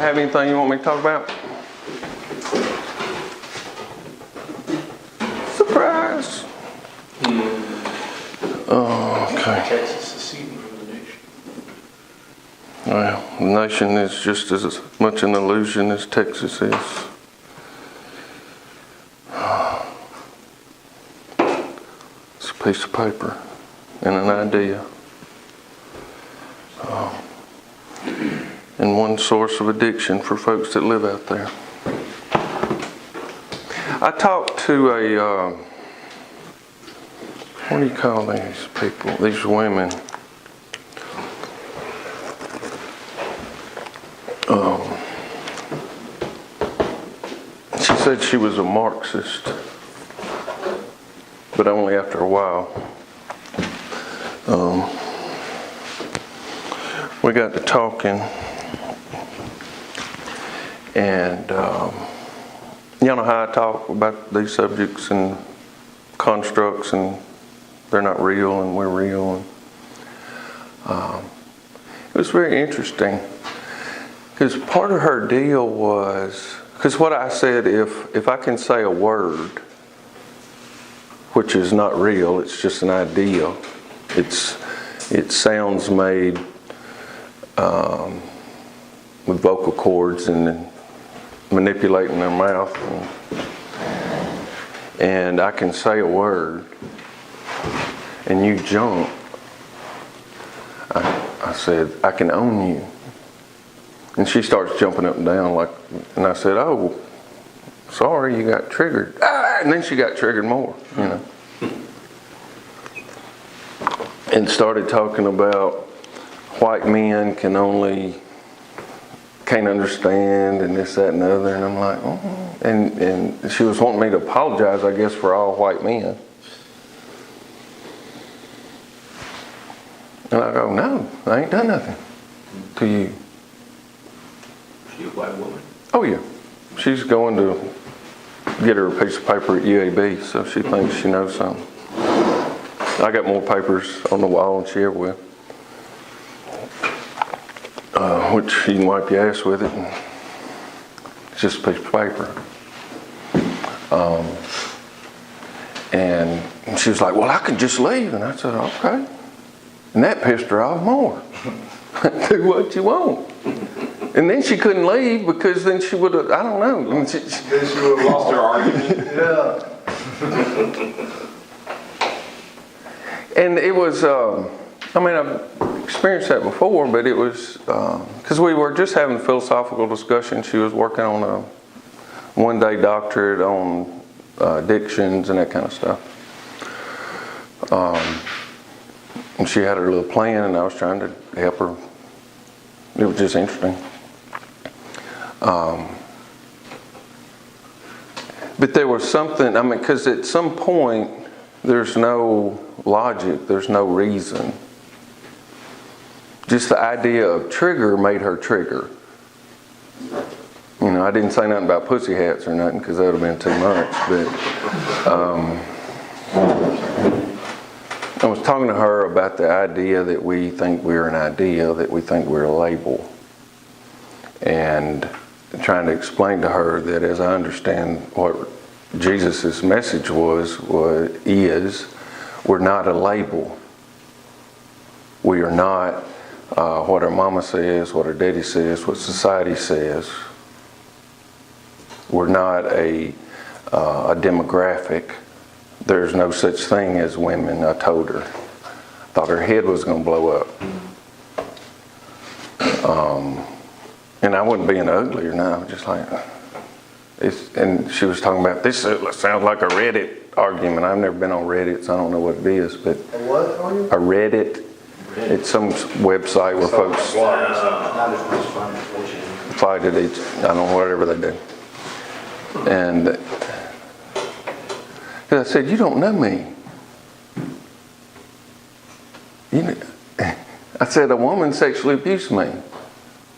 Anybody have anything you want me to talk about? Surprise! Okay. Texas is seating for the nation. Well, the nation is just as much an illusion as Texas is. It's a piece of paper and an idea. And one source of addiction for folks that live out there. I talked to a, what do you call these people, these women? She said she was a Marxist, but only after a while. We got to talking, and you know how I talk about these subjects and constructs, and they're not real and we're real. And it was very interesting because part of her deal was, because what I said, if I can say a word which is not real, it's just an idea, it sounds made with vocal cords and manipulating their mouth, and I can say a word and you jump. I said, I can own you. And she starts jumping up and down and I said, oh, sorry, you got triggered. And then she got triggered more, you know. And started talking about white men can't understand and this, that, and the other. And I'm like, oh. And she was wanting me to apologize, I guess, for all white men. And I go, no, I ain't done nothing to you. She a white woman? Oh yeah. She's going to get her a piece of paper at UAB, so she thinks she knows something. I got more papers on the wall than she ever will. Which you can wipe your ass with it, and it's just a piece of paper. And she was like, well, I can just leave. And I said, okay. And that pissed her off more. Do what you want. And then she couldn't leave because then she would have, I don't know. Then she would have lost her argument. Yeah. And it was, I've experienced that before, but it was, because we were just having a philosophical discussion. She was working on a one-day doctorate on addictions and that kind of stuff. And she had her little plan, and I was trying to help her. It was just interesting. But there was something, because at some point, there's no logic, there's no reason. Just the idea of trigger made her trigger. You know, I didn't say nothing about pussy hats or nothing because that would have been too much. But I was talking to her about the idea that we think we're an idea, that we think we're a label. And trying to explain to her that as I understand what Jesus' message is, we're not a label. We are not what our mama says, what our daddy says, what society says. We're not a demographic. There's no such thing as women, I told her. I thought her head was going to blow up. And I wasn't being ugly or nothing, just like, and she was talking about, this sounds like a Reddit argument. I've never been on Reddit, so I don't know what it is, but A what are you? a Reddit, it's some website where folks Not as much fun as fight at each, I don't know, whatever they do. And I said, you don't know me. I said, a woman sexually abused me.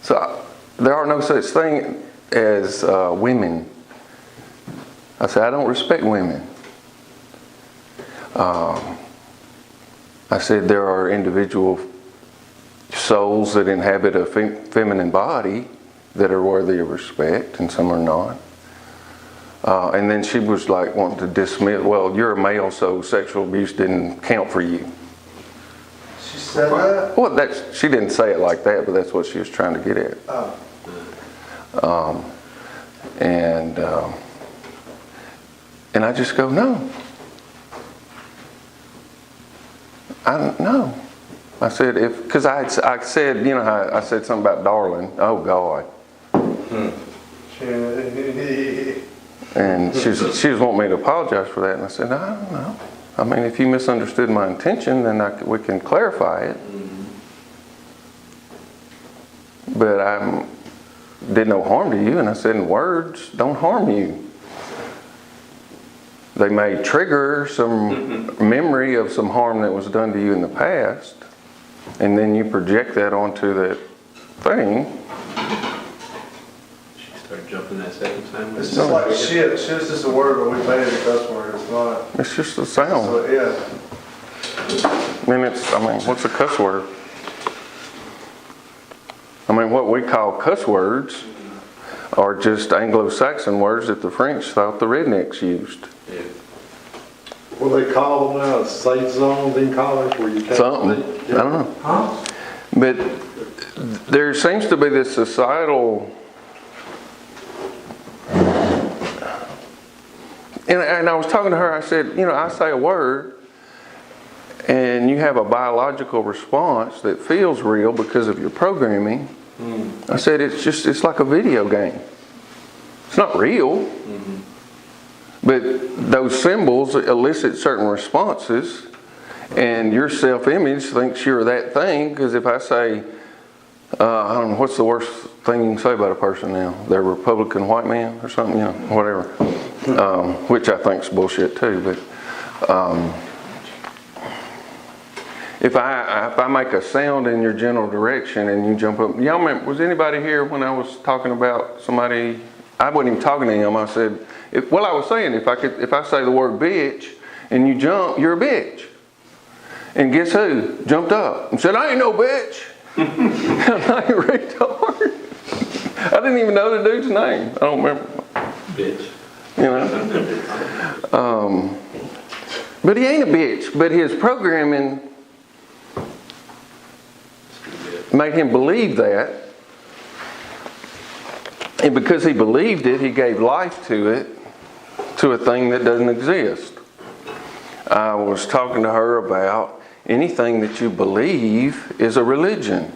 So there are no such thing as women. I said, I don't respect women. I said, there are individual souls that inhabit a feminine body, that are worthy of respect and some are not. And then she was like wanting to dismiss, well, you're a male, so sexual abuse didn't count for you. She said that? Well, she didn't say it like that, but that's what she was trying to get at. Oh. And I just go, no. I don't know. I said, because I said, you know how I said something about darling. Oh, God. And she was wanting me to apologize for that. And I said, no, I don't know. I mean, if you misunderstood my intention, then we can clarify it. But I did no harm to you. And I said, words don't harm you. They may trigger some memory of some harm that was done to you in the past. And then you project that onto that thing. She started jumping that second time. It's just like shit. Shit's just a word, but we made it a cuss word. It's not. It's just a sound. So, yeah. What's a cuss word? I mean, what we call cuss words are just Anglo-Saxon words that the French thought the rednecks used. Yeah. What do they call them now? Safe zones in college where you can't Something. speak? I don't know. Huh? But there seems to be this societal... And I was talking to her, I said, I say a word and you have a biological response that feels real because of your programming. I said, it's like a video game. It's not real. But those symbols elicit certain responses, and your self-image thinks you're that thing, because if I say, I don't know, what's the worst thing you can say about a person now? They're a Republican white man or something, whatever. Which I think's bullshit too, but if I make a sound in your general direction and you jump up, y'all remember, was anybody here when I was talking about somebody? I wasn't even talking to him. I said, I was saying if I say the word bitch and you jump, you're a bitch. And guess who jumped up and said, I ain't no bitch. I ain't retard. I didn't even know the dude's name. I don't remember. Bitch. But he ain't a bitch. But his programming made him believe that. And because he believed it, he gave life to it, to a thing that doesn't exist. I was talking to her about anything that you believe is a religion.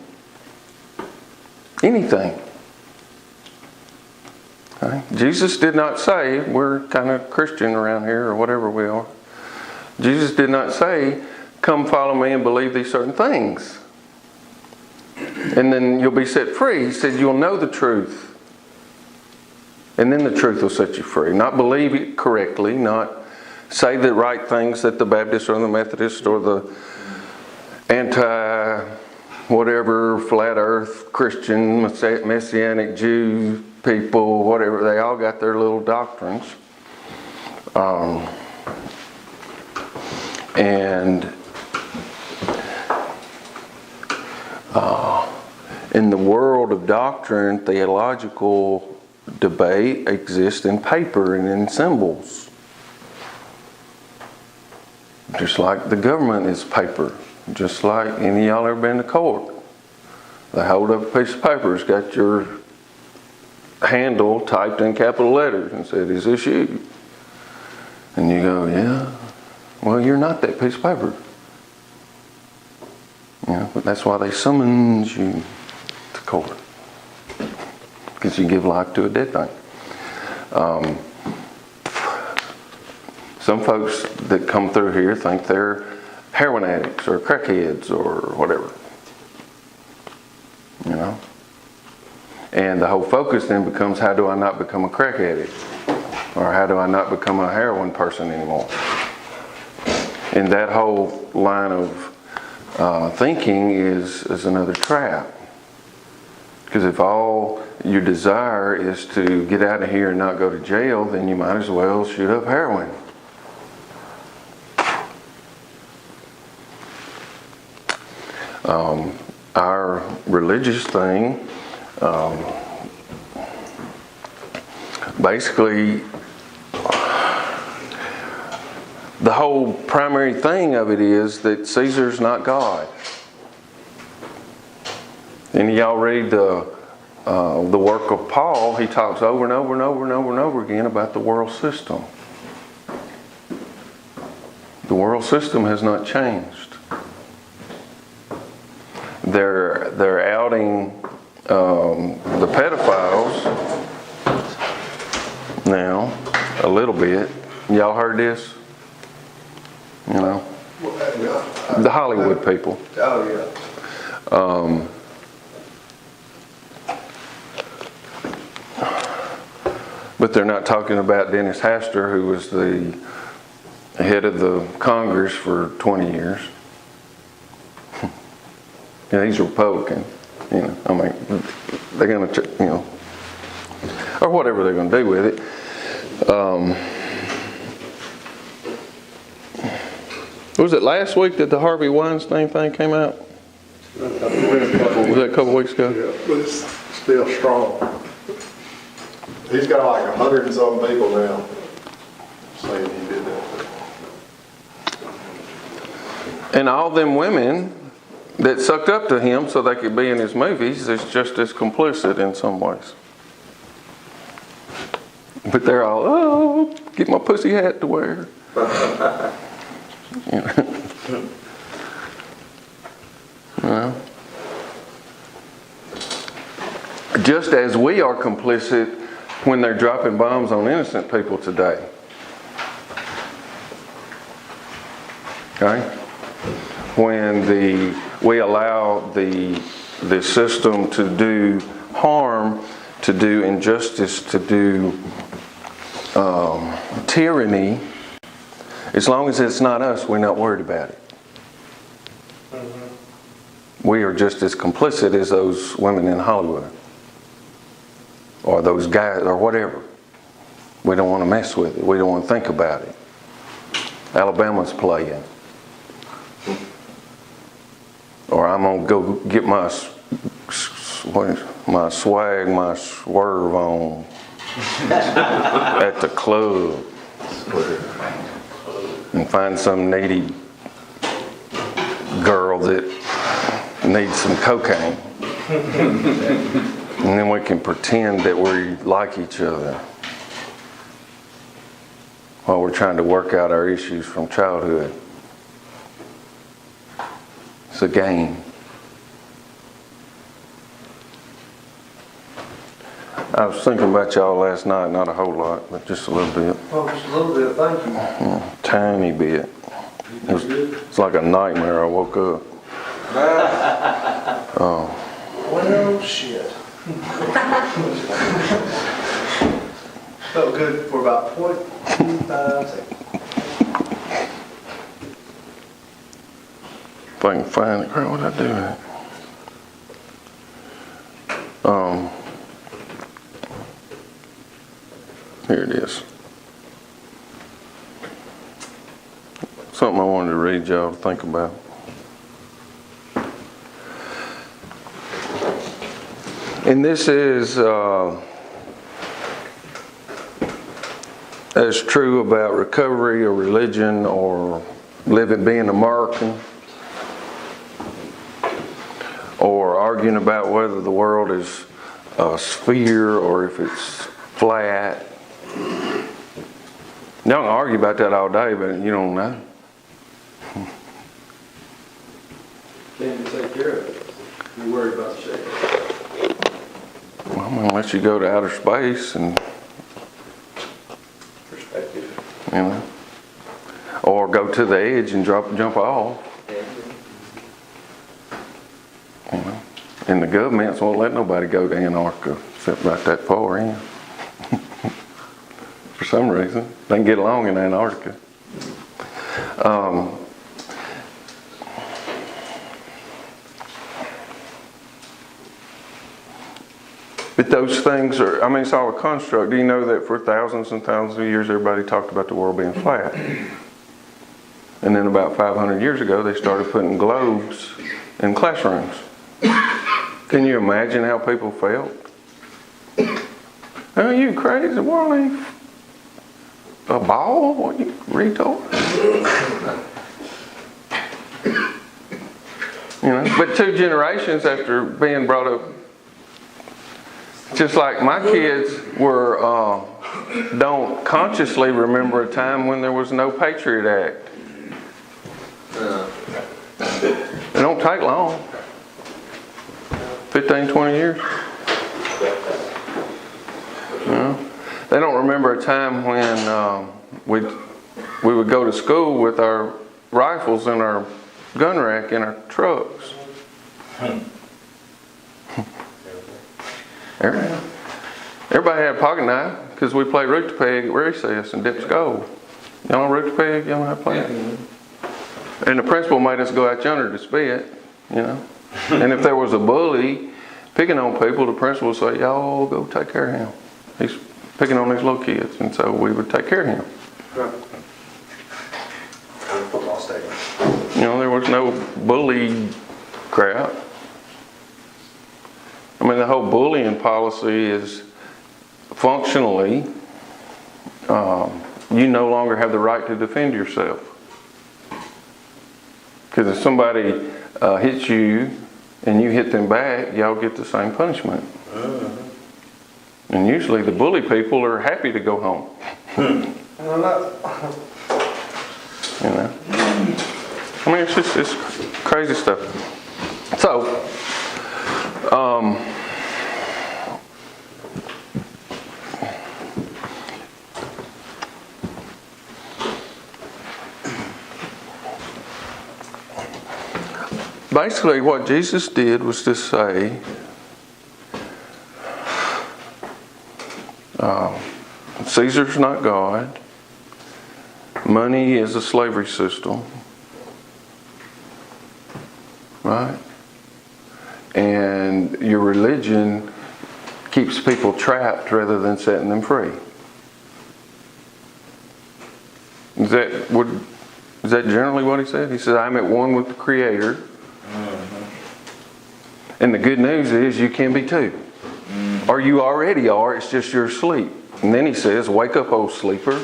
Anything. Okay? Jesus did not say, we're kind of Christian around here or whatever we are. Jesus did not say, come follow me and believe these certain things. And then you'll be set free. He said, you'll know the truth. And then the truth will set you free. Not believe it correctly, not say the right things that the Baptist or the Methodist or the anti-whatever, flat earth, Christian, Messianic Jew people, whatever, they all got their little doctrines. In the world of doctrine, theological debate exists in paper and in symbols. Just like the government is paper. Just like any of y'all ever been to court. They hold up a piece of paper, it's got your handle typed in capital letters and said, is this you? And you go, yeah. Well, you're not that piece of paper. But that's why they summons you to court. Because you give life to a dead thing. Some folks that come through here think they're heroin addicts or crackheads or whatever. And the whole focus then becomes, how do I not become a crack addict? Or how do I not become a heroin person anymore? And that whole line of thinking is another trap. Because if all your desire is to get out of here and not go to jail, then you might as well shoot up heroin. Our religious thing basically, the whole primary thing of it is that Caesar's not God. And y'all read the work of Paul, he talks over and over and over and over and over again about the world system. The world system has not changed. They're outing the pedophiles now a little bit. Y'all heard this? You know, the Hollywood people. Oh, yeah. But they're not talking about Dennis Hastert, who was the head of the Congress for 20 years. Yeah, he's a Republican. You know, I mean, they're going to, you know, or whatever they're going to do with it. Was it last week that the Harvey Weinstein thing came out? Was that a couple weeks ago? Yeah, but it's still strong. He's got like 100 and some people now saying he did that. And all them women that sucked up to him so they could be in his movies is just as complicit in some ways. But they're all, oh, get my pussy hat to wear. You know. Just as we are complicit when they're dropping bombs on innocent people today. Okay? When we allow the system to do harm, to do injustice, to do tyranny, as long as it's not us, we're not worried about it. We are just as complicit as those women in Hollywood. Or those guys, or whatever. We don't want to mess with it. We don't want to think about it. Alabama's playing. Or I'm going to go get my swag, my swerve on at the club. And find some needy girl that needs some cocaine. And then we can pretend that we like each other while we're trying to work out our issues from childhood. It's a game. I was thinking about y'all last night, not a whole lot, but just a little bit. Oh, just a little bit, thank you. Tiny bit. It's like a nightmare. I woke up. Oh. Well, shit. Felt good for about 45 seconds. If I can find it, what did I do with it? Here it is. Something I wanted to read y'all to think about. And this is as true about recovery or religion or being American, or arguing about whether the world is a sphere or if it's flat. Y'all can argue about that all day, but you don't know. Can't take care of it. You're worried about the shape. Well, I mean, unless you go to outer space and, Perspective. you know, or go to the edge and jump off. You know, and the governments won't let nobody go to Antarctica except right that far in. For some reason, they can get along in Antarctica. But those things are, I mean, it's all a construct. Do you know that for thousands and thousands of years, everybody talked about the world being flat? And then about 500 years ago, they started putting globes in classrooms. Can you imagine how people felt? Are you crazy, Wally? A ball? What, you retard? You know, but 2 generations after being brought up, just like my kids were, don't consciously remember a time when there was no Patriot Act. It don't take long. 15, 20 years. You know? They don't remember a time when we would go to school with our rifles in our gun rack in our trucks. Everybody had a pocket knife because we played root to peg at recess and dip skull. Y'all know root to peg? Y'all know how to play it? And the principal made us go out yonder to spit, you know. And if there was a bully picking on people, the principal would say, y'all go take care of him. He's picking on these little kids. And so we would take care of him. Football stadium. You know, there was no bully crap. I mean, the whole bullying policy is functionally, you no longer have the right to defend yourself. Because if somebody hits you and you hit them back, y'all get the same punishment. And usually the bully people are happy to go home. You know? I mean, it's crazy stuff. So, basically what Jesus did was to say, Caesar's not God. Money is a slavery system. Right? And your religion keeps people trapped rather than setting them free. Is that generally what he said? He said, I'm at one with the Creator. And the good news is you can be too. Or you already are, it's just you're asleep. And then he says, wake up, O sleeper.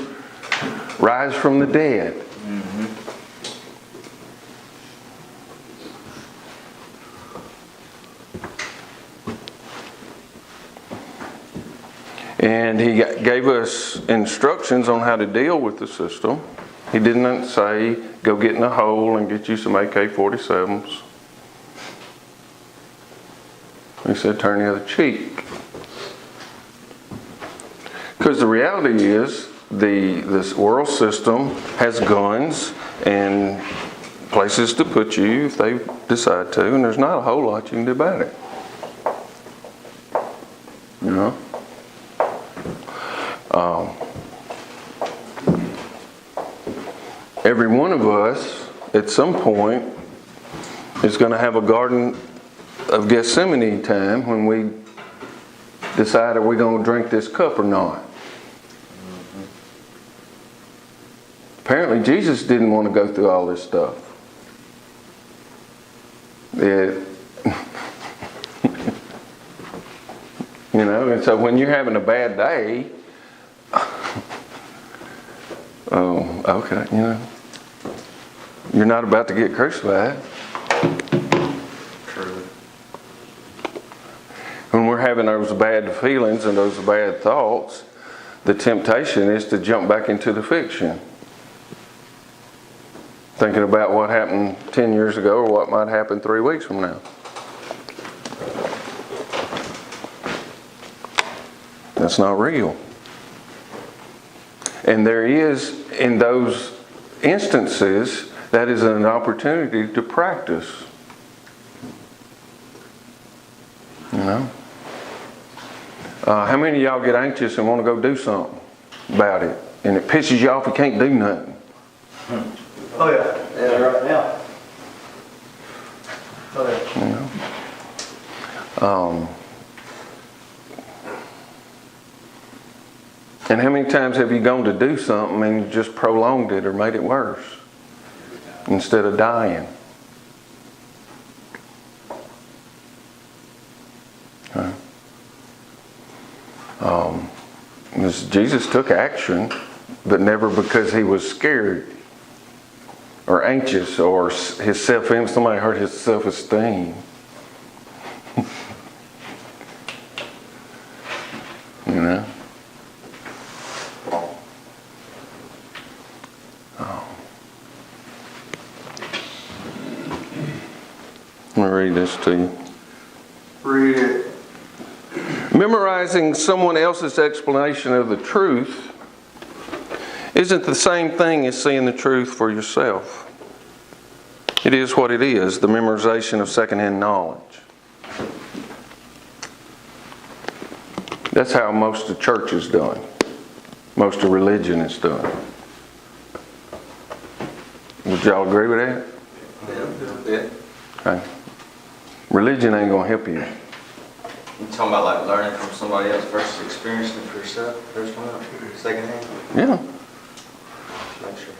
Rise from the dead. And he gave us instructions on how to deal with the system. He didn't say, go get in a hole and get you some AK-47s. He said, turn the other cheek. Because the reality is, this world system has guns and places to put you if they decide to, and there's not a whole lot you can do about it. You know? Every one of us, at some point, is going to have a Garden of Gethsemane time when we decide, are we going to drink this cup or not? Apparently Jesus didn't want to go through all this stuff. You know, and so when you're having a bad day, oh, okay, you know, you're not about to get crucified. True. When we're having those bad feelings and those bad thoughts, the temptation is to jump back into the fiction. Thinking about what happened 10 years ago or what might happen 3 weeks from now. That's not real. And there is, in those instances, that is an opportunity to practice. You know? How many of y'all get anxious and want to go do something about it? And it pisses you off, you can't do nothing. Oh, yeah. Yeah, right now. Oh, yeah. You know? And how many times have you gone to do something and just prolonged it or made it worse instead of dying? Jesus took action, but never because he was scared or anxious or his self-image. Somebody hurt his self-esteem. You know? Oh. Let me read this to you. Read it. Memorizing someone else's explanation of the truth isn't the same thing as seeing the truth for yourself. It is what it is, the memorization of secondhand knowledge. That's how most of church is done. Most of religion is done. Would y'all agree with that? Yeah. Okay. Religion ain't going to help you. You talking about like learning from somebody else versus experiencing it for yourself, first one up, second hand? Yeah. Make sure.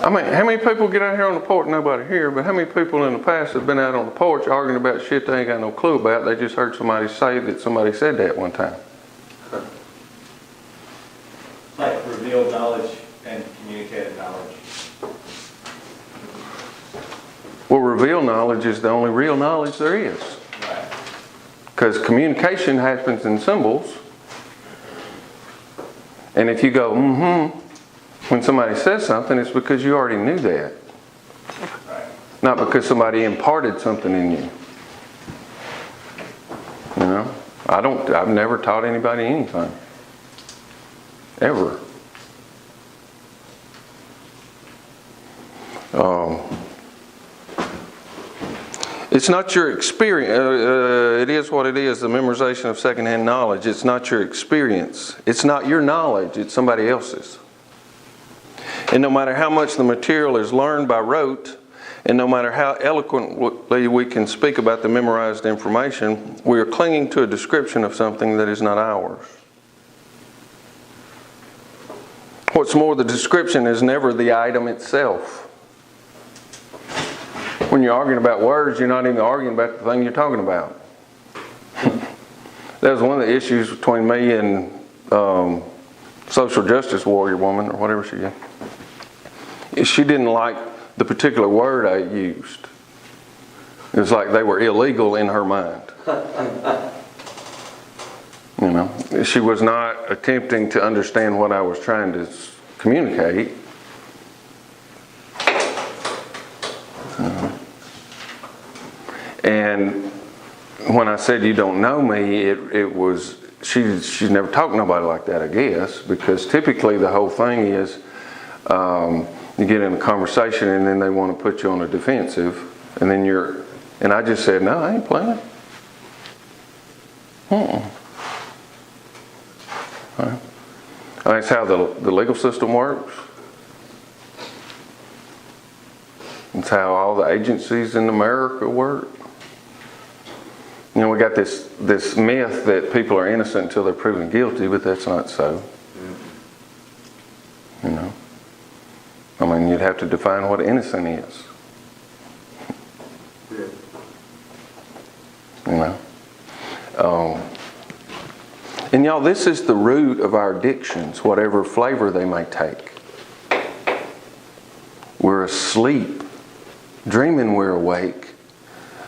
I mean, how many people get out here on the porch? Nobody here, but how many people in the past have been out on the porch arguing about shit they ain't got no clue about? They just heard somebody say that somebody said that one time. Like revealed knowledge and communicated knowledge. Well, revealed knowledge is the only real knowledge there is. Right. Because communication happens in symbols. And if you go, when somebody says something, it's because you already knew that. Right. Not because somebody imparted something in you. You know? I've never taught anybody anything. Ever. It's not your experience. It is what it is, the memorization of secondhand knowledge. It's not your experience. It's not your knowledge. It's somebody else's. And no matter how much the material is learned by rote, and no matter how eloquently we can speak about the memorized information, we are clinging to a description of something that is not ours. What's more, the description is never the item itself. When you're arguing about words, you're not even arguing about the thing you're talking about. That was one of the issues between me and social justice warrior woman, or whatever she is. She didn't like the particular word I used. It was like they were illegal in her mind. You know, she was not attempting to understand what I was trying to communicate. And when I said you don't know me, it was, she's never talked to nobody like that, I guess, because typically the whole thing is you get in a conversation and then they want to put you on a defensive, and then and I just said, no, I ain't playing. Right. That's how the legal system works. It's how all the agencies in America work. You know, we got this myth that people are innocent until they're proven guilty, but that's not so. You know? I mean, you'd have to define what innocent is. You know? And y'all, this is the root of our addictions, whatever flavor they may take. We're asleep, dreaming we're awake.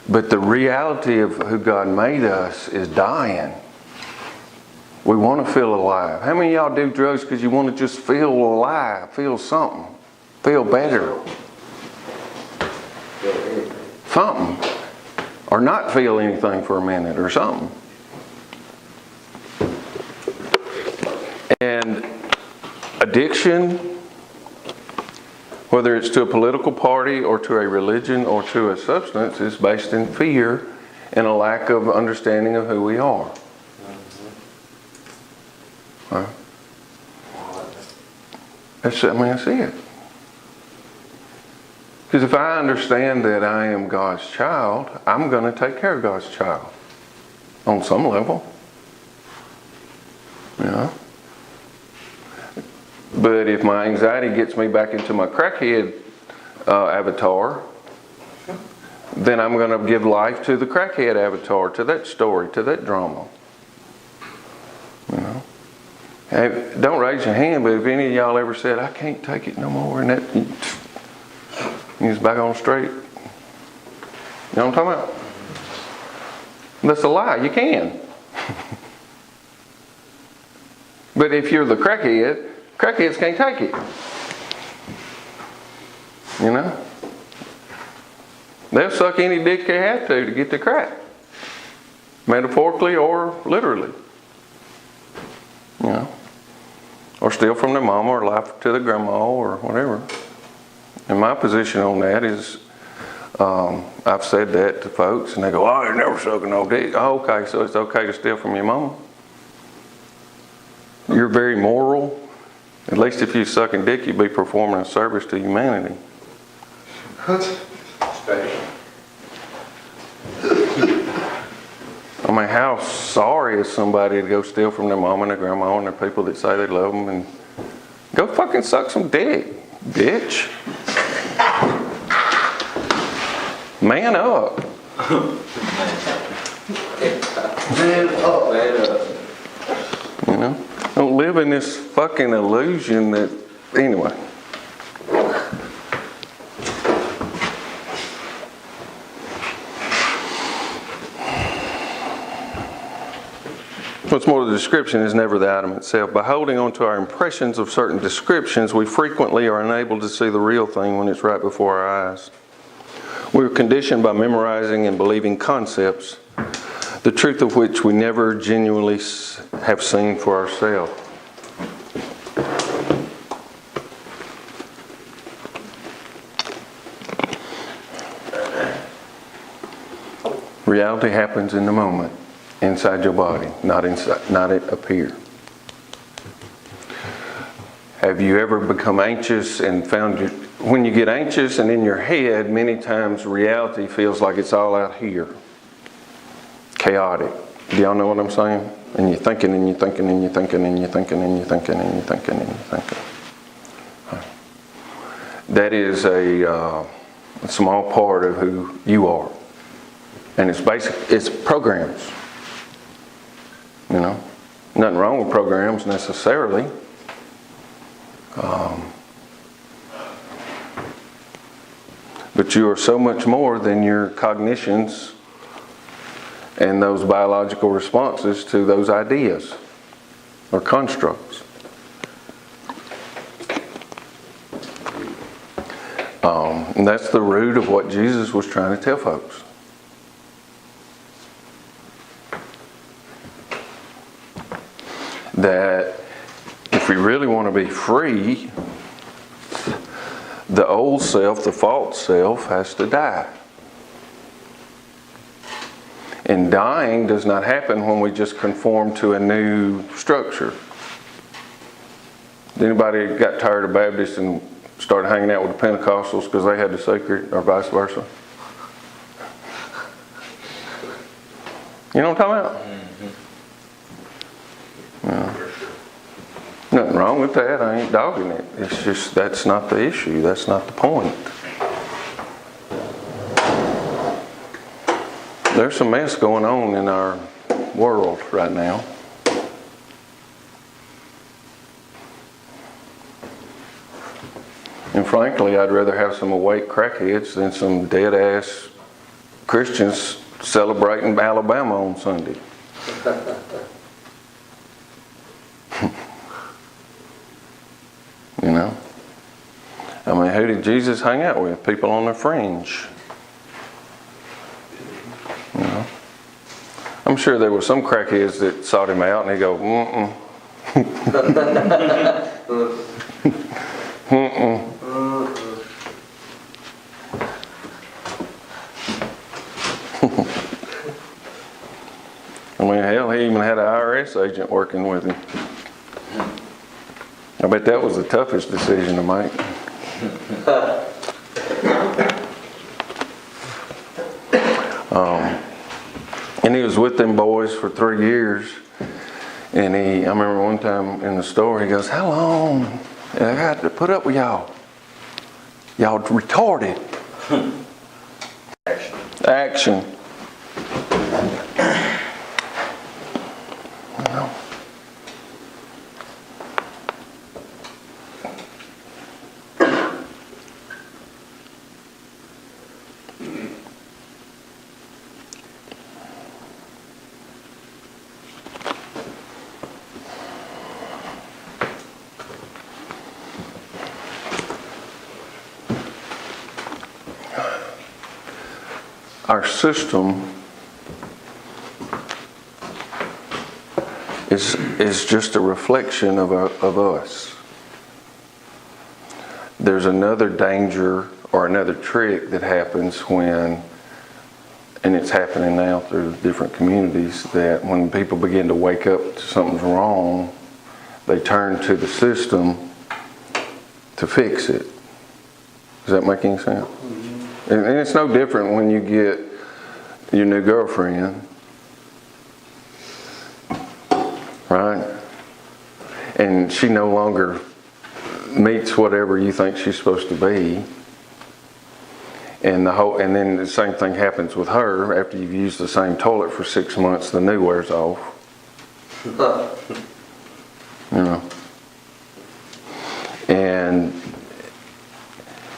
But the reality of who God made us is dying. We want to feel alive. How many of y'all do drugs because you want to just feel alive, feel something, feel better? Something. Or not feel anything for a minute or something. And addiction, whether it's to a political party or to a religion or to a substance, is based in fear and a lack of understanding of who we are. Huh? That's it. Because if I understand that I am God's child, I'm going to take care of God's child on some level. You know? But if my anxiety gets me back into my crackhead avatar, then I'm going to give life to the crackhead avatar, to that story, to that drama. You know? Hey, don't raise your hand, but if any of y'all ever said, I can't take it no more, and that, you was back on the street. You know what I'm talking about? That's a lie, you can. But if you're the crackhead, crackheads can't take it. You know? They'll suck any dick they have to get the crack. Metaphorically or literally. You know? Or steal from their mama or lie to the grandma or whatever. And my position on that is, I've said that to folks and they go, oh, you're never sucking no dick. Oh, okay, so it's okay to steal from your mama? You're very moral. At least if you're sucking dick, you'd be performing a service to humanity. I mean, how sorry is somebody to go steal from their mama and their grandma and their people that say they love them and go fucking suck some dick, bitch. Man up. Man up. Man up. You know? Don't live in this fucking illusion that, anyway. What's more, the description is never the item itself. By holding on to our impressions of certain descriptions, we frequently are unable to see the real thing when it's right before our eyes. We are conditioned by memorizing and believing concepts, the truth of which we never genuinely have seen for ourselves. Reality happens in the moment, inside your body, not it up here. Have you ever become anxious and found when you get anxious and in your head, many times reality feels like it's all out here. Chaotic. Do y'all know what I'm saying? And you're thinking and you're thinking and you're thinking and you're thinking and you're thinking and you're thinking and you're thinking. That is a small part of who you are. And it's programs. You know, nothing wrong with programs necessarily. But you are so much more than your cognitions and those biological responses to those ideas or constructs. And that's the root of what Jesus was trying to tell folks. That if we really want to be free, the old self, the false self, has to die. And dying does not happen when we just conform to a new structure. Anybody got tired of Baptists and started hanging out with the Pentecostals because they had the secret, or vice versa? You know what I'm talking about? Nothing wrong with that. I ain't dogging it. It's just that's not the issue. That's not the point. There's some mess going on in our world right now. And frankly, I'd rather have some awake crackheads than some dead-ass Christians celebrating Alabama on Sunday. You know? I mean, who did Jesus hang out with? People on the fringe. You know? I'm sure there were some crackheads that sought him out and they go, mm-mm. Mm-mm. I mean, hell, he even had an IRS agent working with him. I bet that was the toughest decision to make. And he was with them boys for 3 years. And I remember one time in the store, he goes, how long have I got to put up with y'all? Y'all retarded. Action. our system is just a reflection of us. There's another danger or another trick that happens when, and it's happening now through different communities, that when people begin to wake up to something's wrong, they turn to the system to fix it. Does that make any sense? And it's no different when you get your new girlfriend, right? And she no longer meets whatever you think she's supposed to be. And then the same thing happens with her. After you've used the same toilet for 6 months, the new wears off. You know.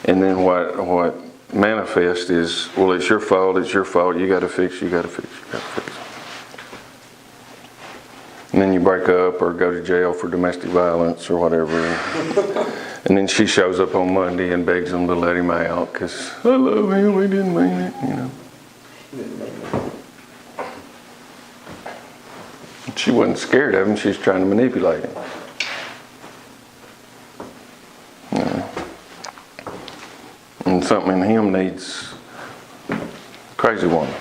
And then what manifests is, well, it's your fault, you gotta fix. And then you break up or go to jail for domestic violence or whatever. And then she shows up on Monday and begs him to let him out because I love him, we didn't mean it, you know. She wasn't scared of him, she was trying to manipulate him. You know. And something in him needs a crazy woman.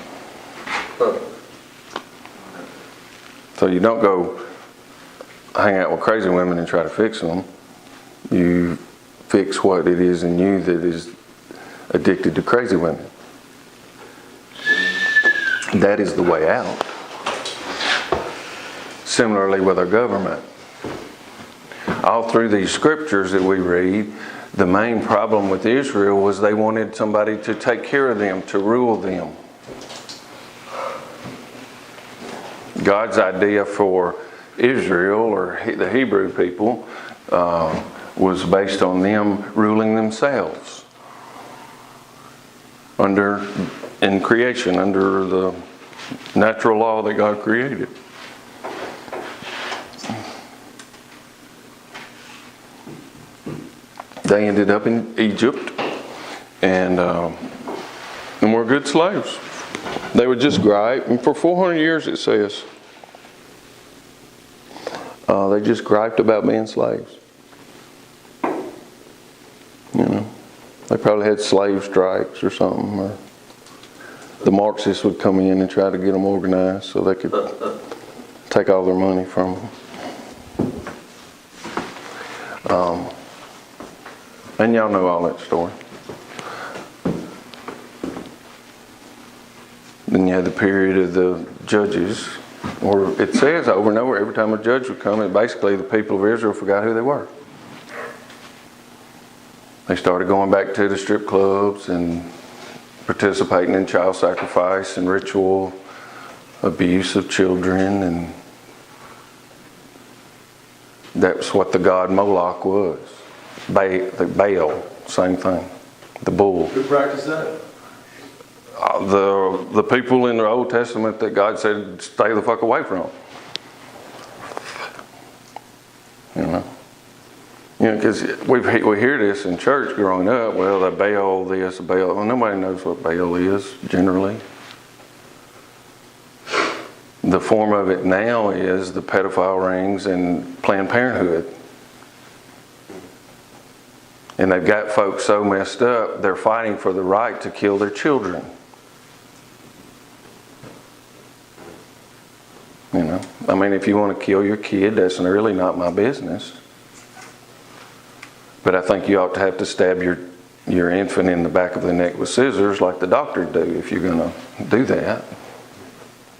So you don't go hang out with crazy women and try to fix them. You fix what it is in you that is addicted to crazy women. That is the way out. Similarly with our government. All through these scriptures that we read, the main problem with Israel was they wanted somebody to take care of them, to rule them. God's idea for Israel, or the Hebrew people, was based on them ruling themselves in creation, under the natural law that God created. They ended up in Egypt, and were good slaves. They would just gripe, and for 400 years it says, they just griped about being slaves. You know, they probably had slave strikes or something, or the Marxists would come in and try to get them organized so they could take all their money from them. And y'all know all that story. Then you had the period of the judges, or it says over and over, every time a judge would come, basically the people of Israel forgot who they were. They started going back to the strip clubs and participating in child sacrifice and ritual abuse of children, and that's what the god Moloch was. Baal, same thing. The bull. Who practiced that? The people in the Old Testament that God said stay the fuck away from. You know, because we hear this in church growing up. Well, the Baal this, the Baal. Well, nobody knows what Baal is generally. The form of it now is the pedophile rings and Planned Parenthood. And they've got folks so messed up, they're fighting for the right to kill their children. You know, I mean, if you want to kill your kid, that's really not my business. But I think you ought to have to stab your infant in the back of the neck with scissors like the doctors do if you're going to do that.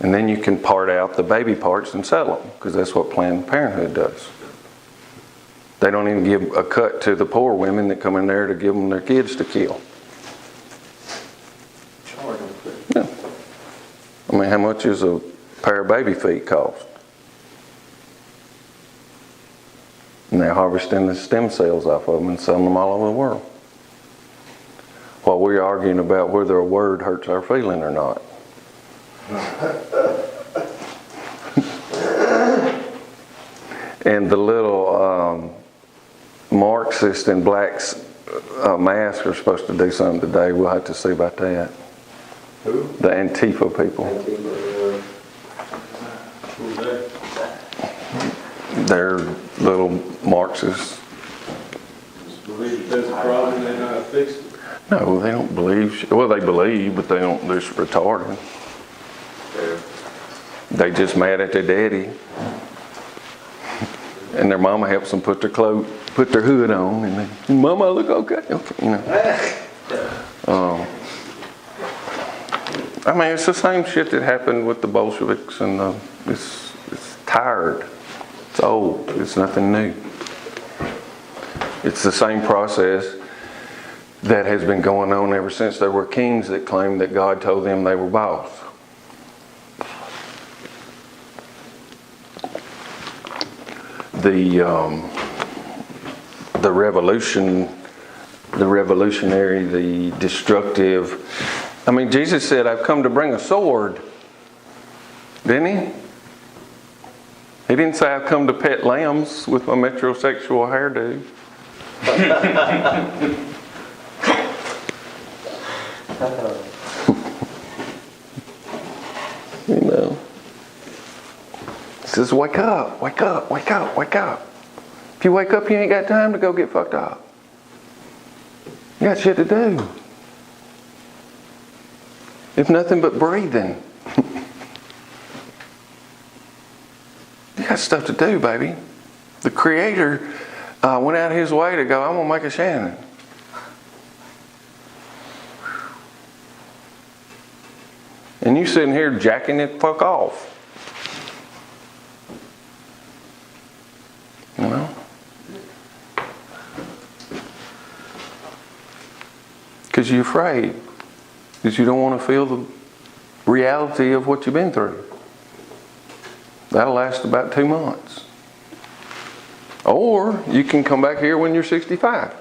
And then you can part out the baby parts and sell them, because that's what Planned Parenthood does. They don't even give a cut to the poor women that come in there to give them their kids to kill. Yeah. I mean, how much is a pair of baby feet cost? And they're harvesting the stem cells off of them and selling them all over the world. While we're arguing about whether a word hurts our feeling or not. And the little Marxist and blacks mask are supposed to do something today. We'll have to see about that. Who? The Antifa people. Who's that? They're little Marxists. Just believe that there's a problem, they know how to fix it. No, they don't believe. Well, they believe, but they don't. They're just retarded. They just mad at their daddy, and their mama helps them put their hood on, and they, Mama, I look okay, you know. I mean, it's the same shit that happened with the Bolsheviks, and it's tired. It's old. It's nothing new. It's the same process that has been going on ever since there were kings that claimed that God told them they were boss. The revolutionary, the destructive. I mean, Jesus said, I've come to bring a sword. Didn't he? He didn't say, I've come to pet lambs with my metrosexual hairdo. You know. He says, wake up, wake up, wake up, wake up. If you wake up, you ain't got time to go get fucked up. You got shit to do. If nothing but breathing. You got stuff to do, baby. The Creator went out of His way to go, I'm going to make a Shannon. And you sitting here jacking it fuck off. You know? Because you're afraid. Because you don't want to feel the reality of what you've been through. That'll last about 2 months. Or you can come back here when you're 65.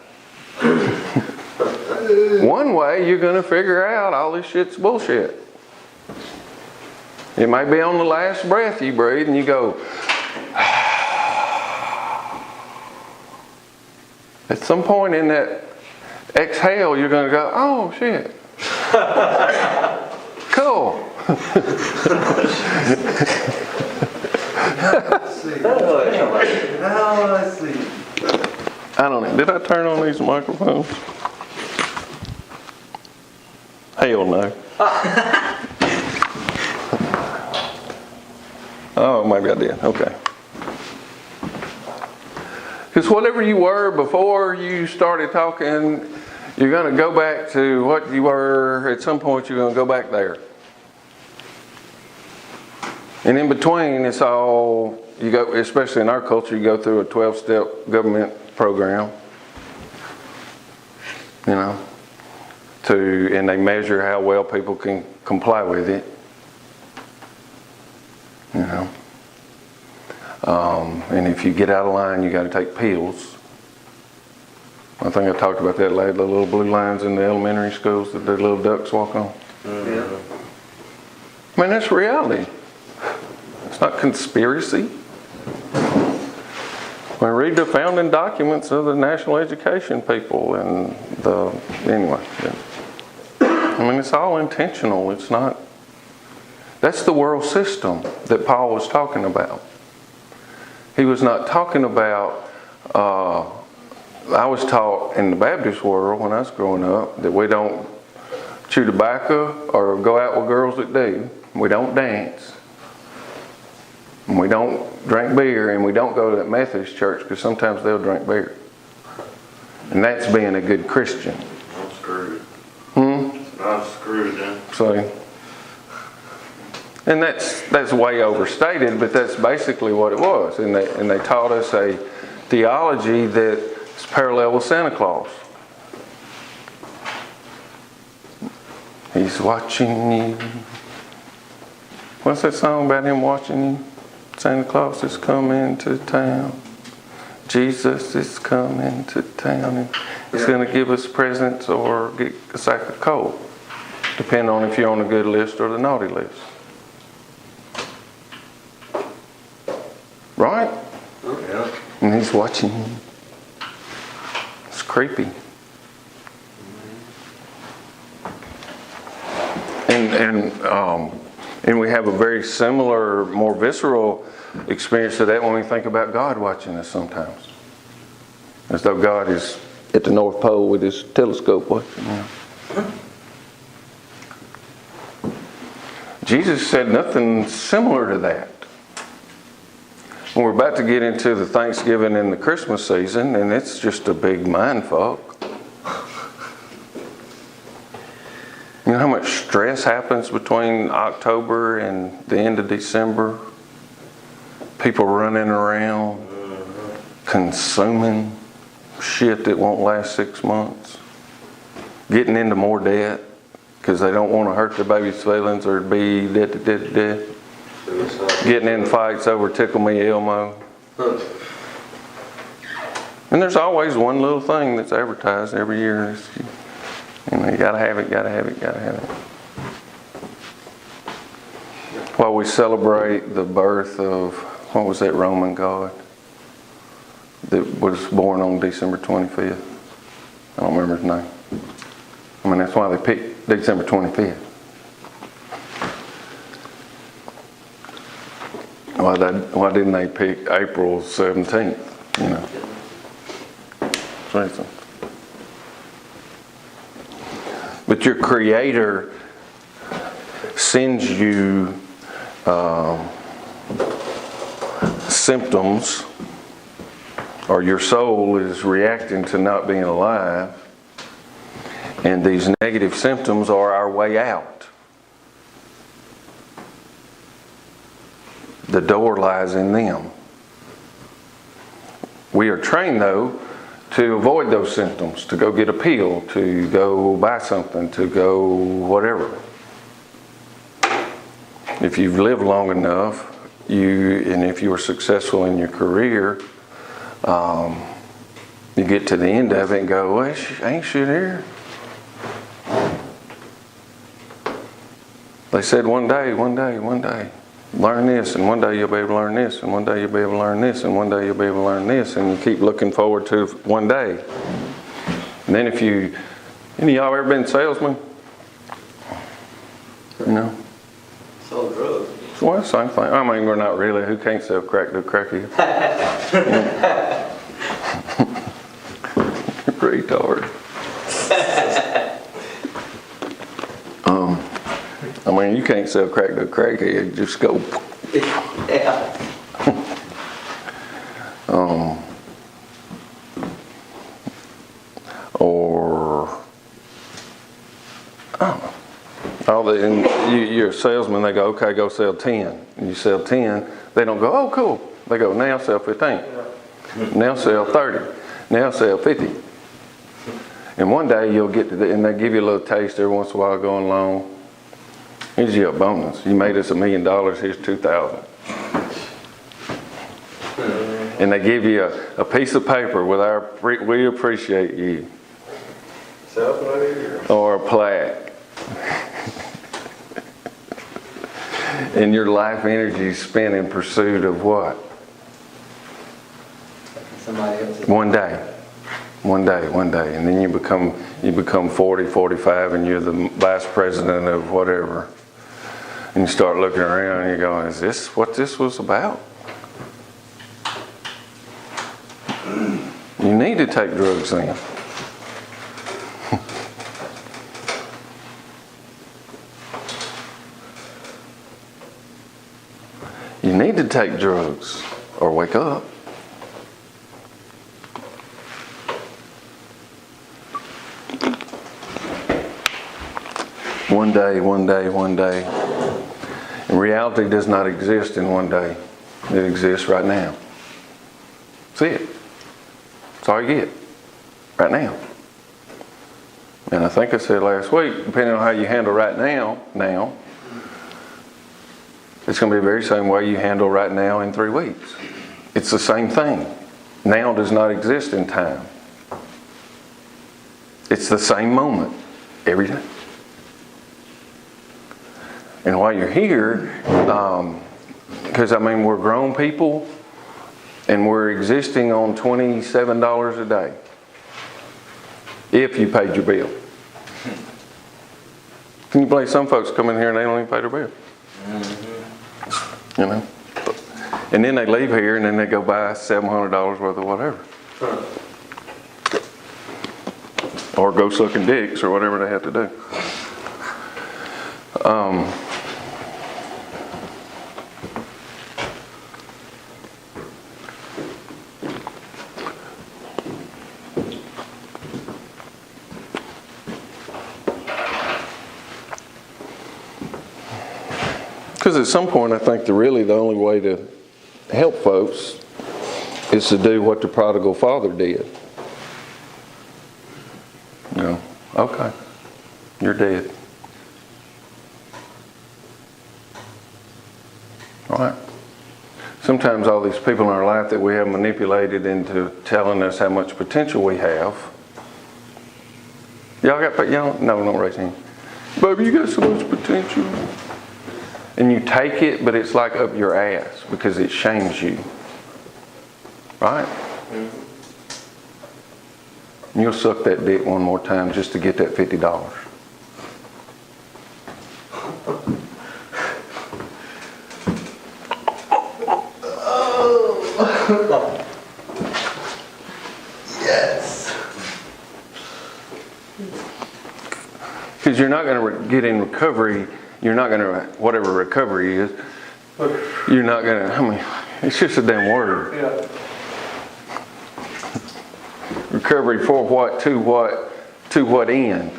One way you're going to figure out all this shit's bullshit. It might be on the last breath you breathe and you go. At some point in that exhale, you're going to go, oh shit. Cool. I don't know. Did I turn on these microphones? Hell no. Oh, maybe I did. Okay. Because whatever you were before you started talking, you're going to go back to what you were. At some point, you're going to go back there. And in between, it's all, you go, especially in our culture, you go through a 12-step government program. You know, and they measure how well people can comply with it. You know. And if you get out of line, you got to take pills. I think I talked about that later, the little blue lines in the elementary schools that the little ducks walk on. Yeah. I mean, that's reality. It's not conspiracy. When I read the founding documents of the national education people and anyway. I mean, it's all intentional. It's not, that's the world system that Paul was talking about. He was not talking about, I was taught in the Baptist world when I was growing up that we don't chew tobacco or go out with girls that do. We don't dance. And we don't drink beer, and we don't go to that Methodist church because sometimes they'll drink beer. And that's being a good Christian. I'm screwed. Hmm? I'm screwed then. So, and that's way overstated, but that's basically what it was. And they taught us a theology that is parallel with Santa Claus. He's watching you. What's that song about him watching you? Santa Claus is coming to town. Jesus is coming to town. And he's going to give us presents or get a sack of coal, depending on if you're on the good list or the naughty list. Right? Yeah. And he's watching you. It's creepy. And we have a very similar, more visceral experience to that when we think about God watching us sometimes. As though God is at the North Pole with his telescope watching. Jesus said nothing similar to that. And we're about to get into the Thanksgiving and the Christmas season, and it's just a big mindfuck. You know how much stress happens between October and the end of December? People running around, consuming shit that won't last 6 months, getting into more debt because they don't want to hurt their baby's feelings or be dead. Getting in fights over Tickle Me Elmo. And there's always one little thing that's advertised every year. You know, you gotta have it, gotta have it, gotta have it. While we celebrate the birth of, what was that Roman god that was born on December 25th? I don't remember his name. I mean, that's why they picked December 25th. Why didn't they pick April 17th? You know, reason. But your Creator sends you symptoms, or your soul is reacting to not being alive, and these negative symptoms are our way out. The door lies in them. We are trained, though, to avoid those symptoms, to go get a pill, to go buy something, to go whatever. If you've lived long enough, and if you are successful in your career, you get to the end of it and go, well, ain't shit here. They said one day, learn this, and one day you'll be able to learn this, and one day you'll be able to learn this, and one day you'll be able to learn this, and you keep looking forward to one day. And then any of y'all ever been salesmen? You know? Sold drugs. Well, same thing. I mean, we're not really. Who can't sell crack to a crackhead? Retard. I mean, you can't sell crack to a crackhead. Just go. Yeah. Or I don't know. You're a salesman. They go, okay, go sell 10. And you sell 10. They don't go, oh, cool. They go, now sell 15. Now sell 30. Now sell 50. And one day you'll get to and they give you a little taste every once in a while going along. Here's your bonus. You made us $1 million. Here's $2,000. And they give you a piece of paper with we appreciate you. Or a plaque. And your life energy is spent in pursuit of what? Somebody else's. One day. And then you become 40, 45, and you're the vice president of whatever. And you start looking around and you're going, is this what this was about? You need to take drugs then. You need to take drugs or wake up. One day. And reality does not exist in one day. It exists right now. See it. That's all you get. Right now. And I think I said last week, depending on how you handle right now, it's going to be the very same way you handle right now in 3 weeks. It's the same thing. Now does not exist in time. It's the same moment every day. And while you're here, because we're grown people and we're existing on $27 a day. If you paid your bill. Can you believe some folks come in here and they don't even pay their bill? You know? And then they leave here and then they go buy $700 worth of whatever. Or go sucking dicks or whatever they have to do. Because at some point I think the only way to help folks is to do what the prodigal father did. You know, okay, you're dead. All right. Sometimes all these people in our life that we have manipulated into telling us how much potential we have. Y'all no, don't raise your hand. Baby, you got so much potential. And you take it, but it's like up your ass because it shames you. Right? And you'll suck that dick one more time just to get that $50. Because you're not going to get in recovery. You're not going to, whatever recovery is, you're not going to, I mean, it's just a damn word. Yeah. Recovery for what, to what end?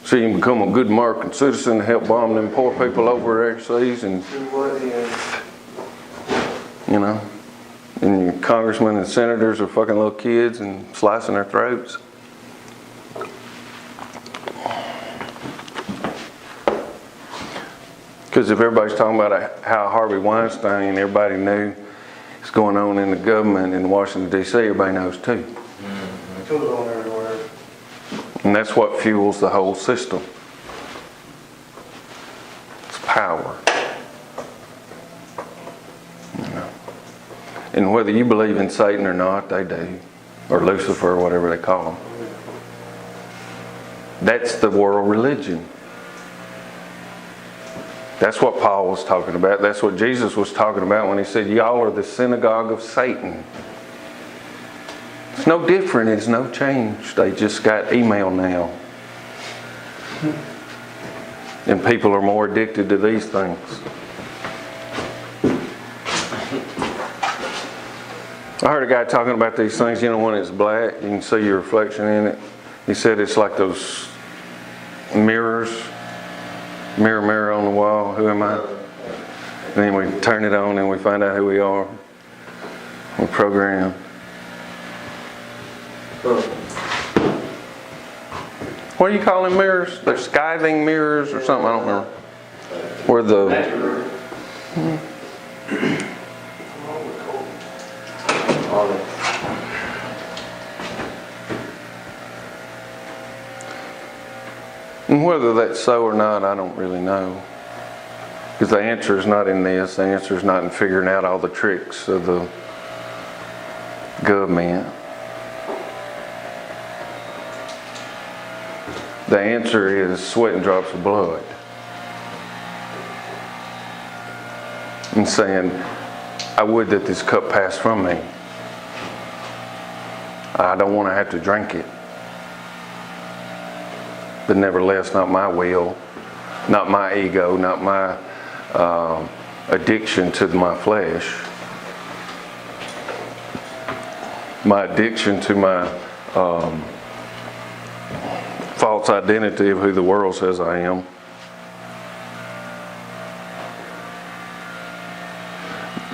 So you can become a good American citizen to help bomb them poor people over overseas and, To what end? you know, and your congressmen and senators are fucking little kids and slicing their throats. Because if everybody's talking about how Harvey Weinstein, everybody knew is going on in the government in Washington, D.C., everybody knows too. It goes on everywhere. And that's what fuels the whole system. It's power. You know. And whether you believe in Satan or not, they do. Or Lucifer, or whatever they call him. That's the world religion. That's what Paul was talking about. That's what Jesus was talking about when he said, y'all are the synagogue of Satan. It's no different. It's no change. They just got email now. And people are more addicted to these things. I heard a guy talking about these things. You know, when it's black, you can see your reflection in it. He said it's like those mirrors. Mirror, mirror on the wall, who am I? And then we turn it on and we find out who we are. We're programmed. What do you call them mirrors? They're scything mirrors or something, I don't remember. Where the... And whether that's so or not, I don't really know. Because the answer is not in this. The answer is not in figuring out all the tricks of the government. The answer is sweat and drops of blood. And saying, I would that this cup pass from me. I don't want to have to drink it. But nevertheless, not my will, not my ego, not my addiction to my flesh. My addiction to my false identity of who the world says I am.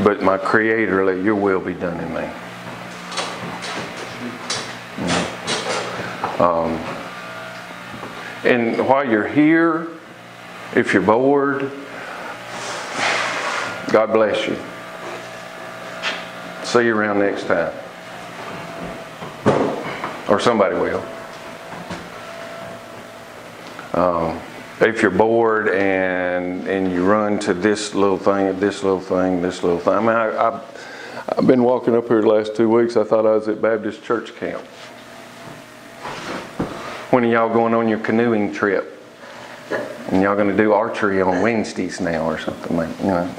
But my Creator, let your will be done in me. And while you're here, if you're bored, God bless you. See you around next time. Or somebody will. If you're bored and you run to this little thing, this little thing, this little thing. I mean, I've been walking up here the last 2 weeks. I thought I was at Baptist Church Camp. When are y'all going on your canoeing trip? And y'all gonna do archery on Wednesdays now or something like, you know.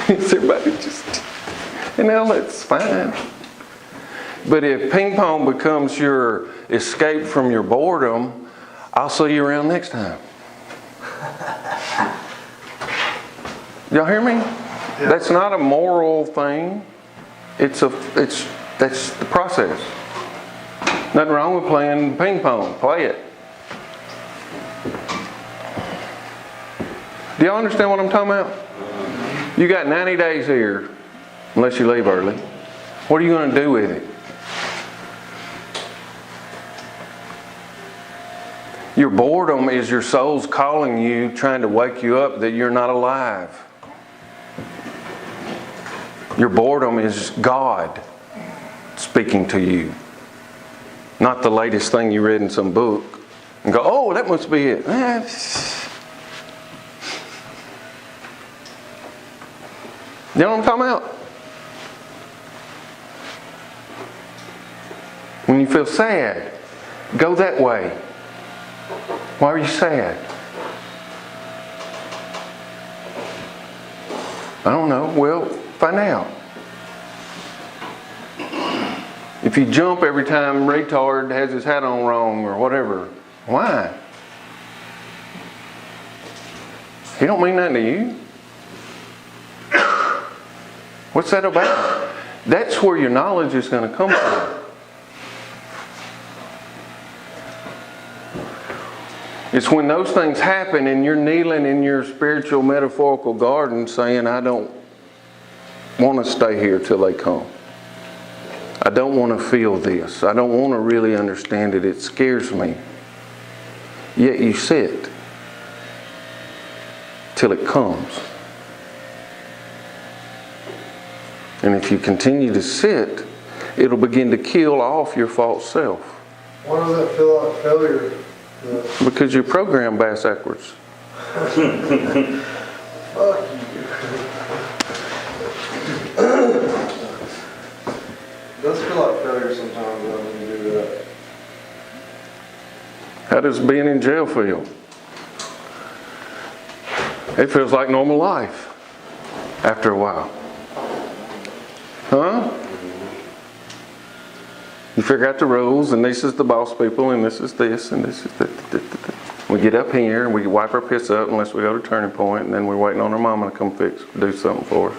Everybody just, you know, it's fine. But if ping pong becomes your escape from your boredom, I'll see you around next time. Y'all hear me? That's not a moral thing. That's the process. Nothing wrong with playing ping pong. Play it. Do y'all understand what I'm talking about? You got 90 days here, unless you leave early. What are you going to do with it? Your boredom is your soul's calling you, trying to wake you up that you're not alive. Your boredom is God speaking to you. Not the latest thing you read in some book. And go, oh, that must be it. You know what I'm talking about? When you feel sad, go that way. Why are you sad? I don't know. Well, find out. If you jump every time retard has his hat on wrong or whatever, why? He don't mean nothing to you. What's that about? That's where your knowledge is going to come from. It's when those things happen and you're kneeling in your spiritual metaphorical garden saying, I don't want to stay here till they come. I don't want to feel this. I don't want to really understand it. It scares me. Yet you sit till it comes. And if you continue to sit, it'll begin to kill off your false self. Why does that feel like failure? Because you're programmed backwards. Fuck you. It does feel like failure sometimes when you do that. How does being in jail feel? It feels like normal life after a while. Huh? You figure out the rules, and this is the boss people, and this is this, and this is that. We get up here, and we wipe our piss up unless we go to Turning Point, and then we're waiting on our mama to come do something for us.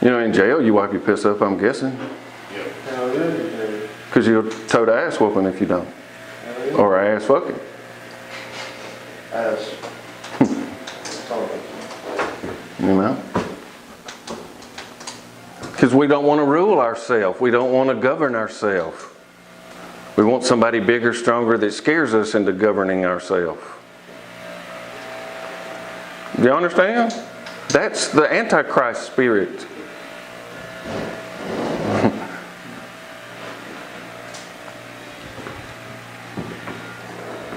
You know, in jail, you wipe your piss up, I'm guessing. Hell yeah, you do. Because you'll toe the ass whooping if you don't. Hell yeah. Or ass fucking. Ass. You know? Because we don't want to rule ourselves. We don't want to govern ourselves. We want somebody bigger, stronger that scares us into governing ourselves. Do you understand? That's the Antichrist spirit.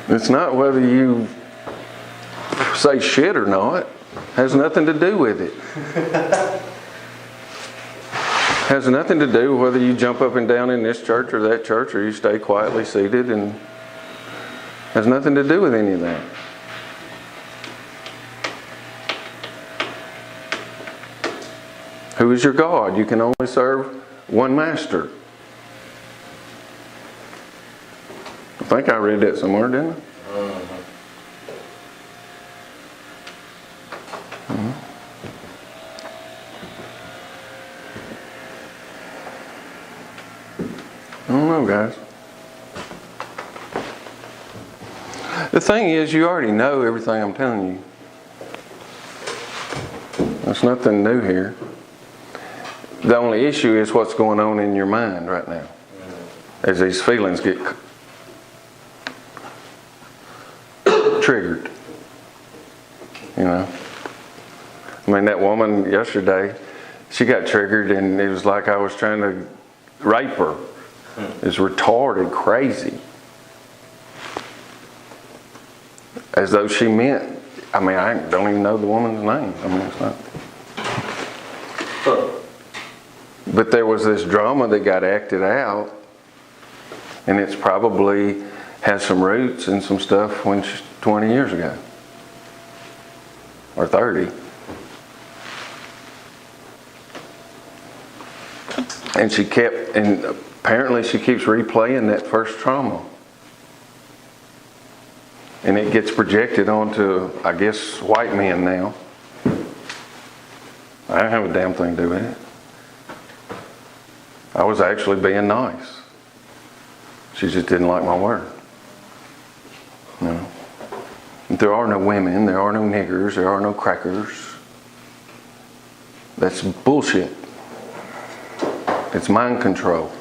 It's not whether you say shit or not. Has nothing to do with it. Has nothing to do with whether you jump up and down in this church or that church, or you stay quietly seated, and has nothing to do with any of that. Who is your God? You can only serve one master. I think I read that somewhere, didn't I? I don't know, guys. The thing is, you already know everything I'm telling you. There's nothing new here. The only issue is what's going on in your mind right now as these feelings get triggered. You know? I mean, that woman yesterday, she got triggered, and it was like I was trying to rape her. It's retarded, crazy. As though she meant, I mean, I don't even know the woman's name. I mean, it's not. But there was this drama that got acted out And it's probably has some roots and some stuff when 20 years ago. Or 30. And apparently she keeps replaying that first trauma. And it gets projected onto, I guess, white men now. I don't have a damn thing to do with it. I was actually being nice. She just didn't like my word. No. There are no women, there are no niggers, there are no crackers. That's bullshit. It's mind control.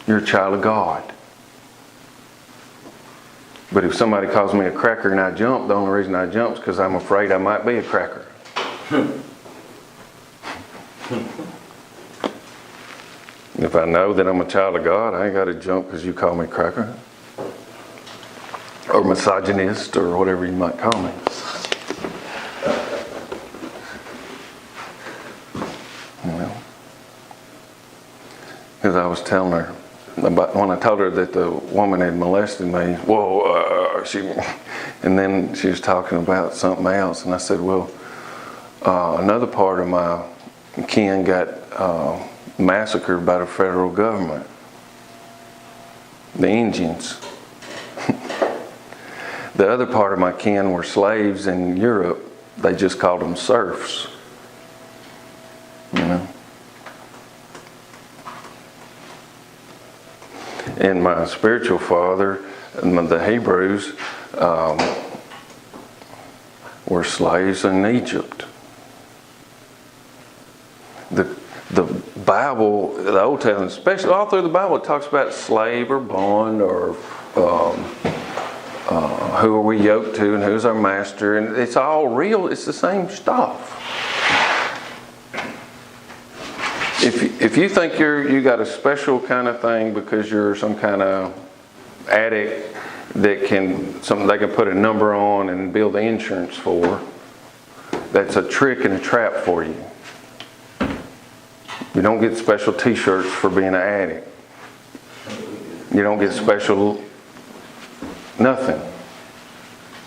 You're a child of God. But if somebody calls me a cracker and I jump, the only reason I jump is because I'm afraid I might be a cracker. If I know that I'm a child of God, I ain't got to jump because you call me cracker. Or misogynist, or whatever you might call me. Because I was telling her, when I told her that the woman had molested me, and then she was talking about something else, and I said, well, another part of my kin got massacred by the federal government. The Indians. The other part of my kin were slaves in Europe. They just called them serfs. You know? And my spiritual father, the Hebrews, were slaves in Egypt. The Bible, the Old Testament, especially all through the Bible, it talks about slave or bond or who are we yoked to and who's our master, and it's all real. It's the same stuff. If you think you got a special kind of thing because you're some kind of addict that they can put a number on and build the insurance for, that's a trick and a trap for you. You don't get special t-shirts for being an addict. You don't get special nothing.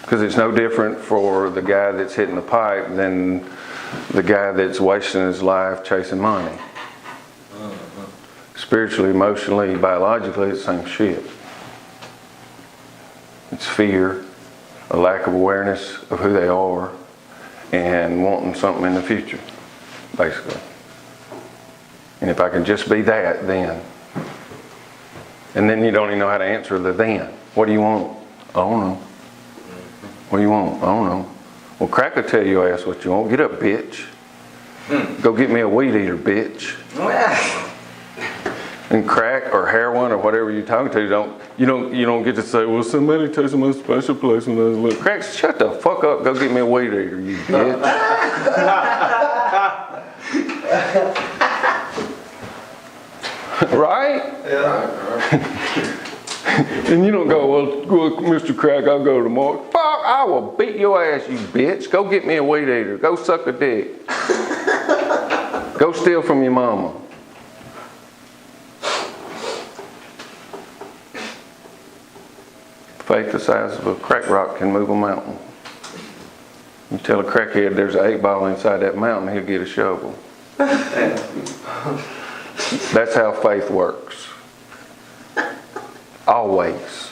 Because it's no different for the guy that's hitting the pipe than the guy that's wasting his life chasing money. Spiritually, emotionally, biologically, it's the same shit. It's fear, a lack of awareness of who they are, and wanting something in the future, basically. And if I can just be that, then. And then you don't even know how to answer the then. What do you want? I don't know. What do you want? I don't know. Well, crack will tell your ass what you want. Get up, bitch. Go get me a weed eater, bitch. And crack or heroin or whatever you're talking to, you don't get to say, well, somebody takes my special place and does look. Crack, shut the fuck up. Go get me a weed eater, you bitch. Right? Yeah. And you don't go, well, Mr. Crack, I'll go tomorrow. Fuck, I will beat your ass, you bitch. Go get me a weed eater. Go suck a dick. Go steal from your mama. Faith the size of a crack rock can move a mountain. You tell a crackhead there's an 8-ball inside that mountain, he'll get a shovel. That's how faith works. Always.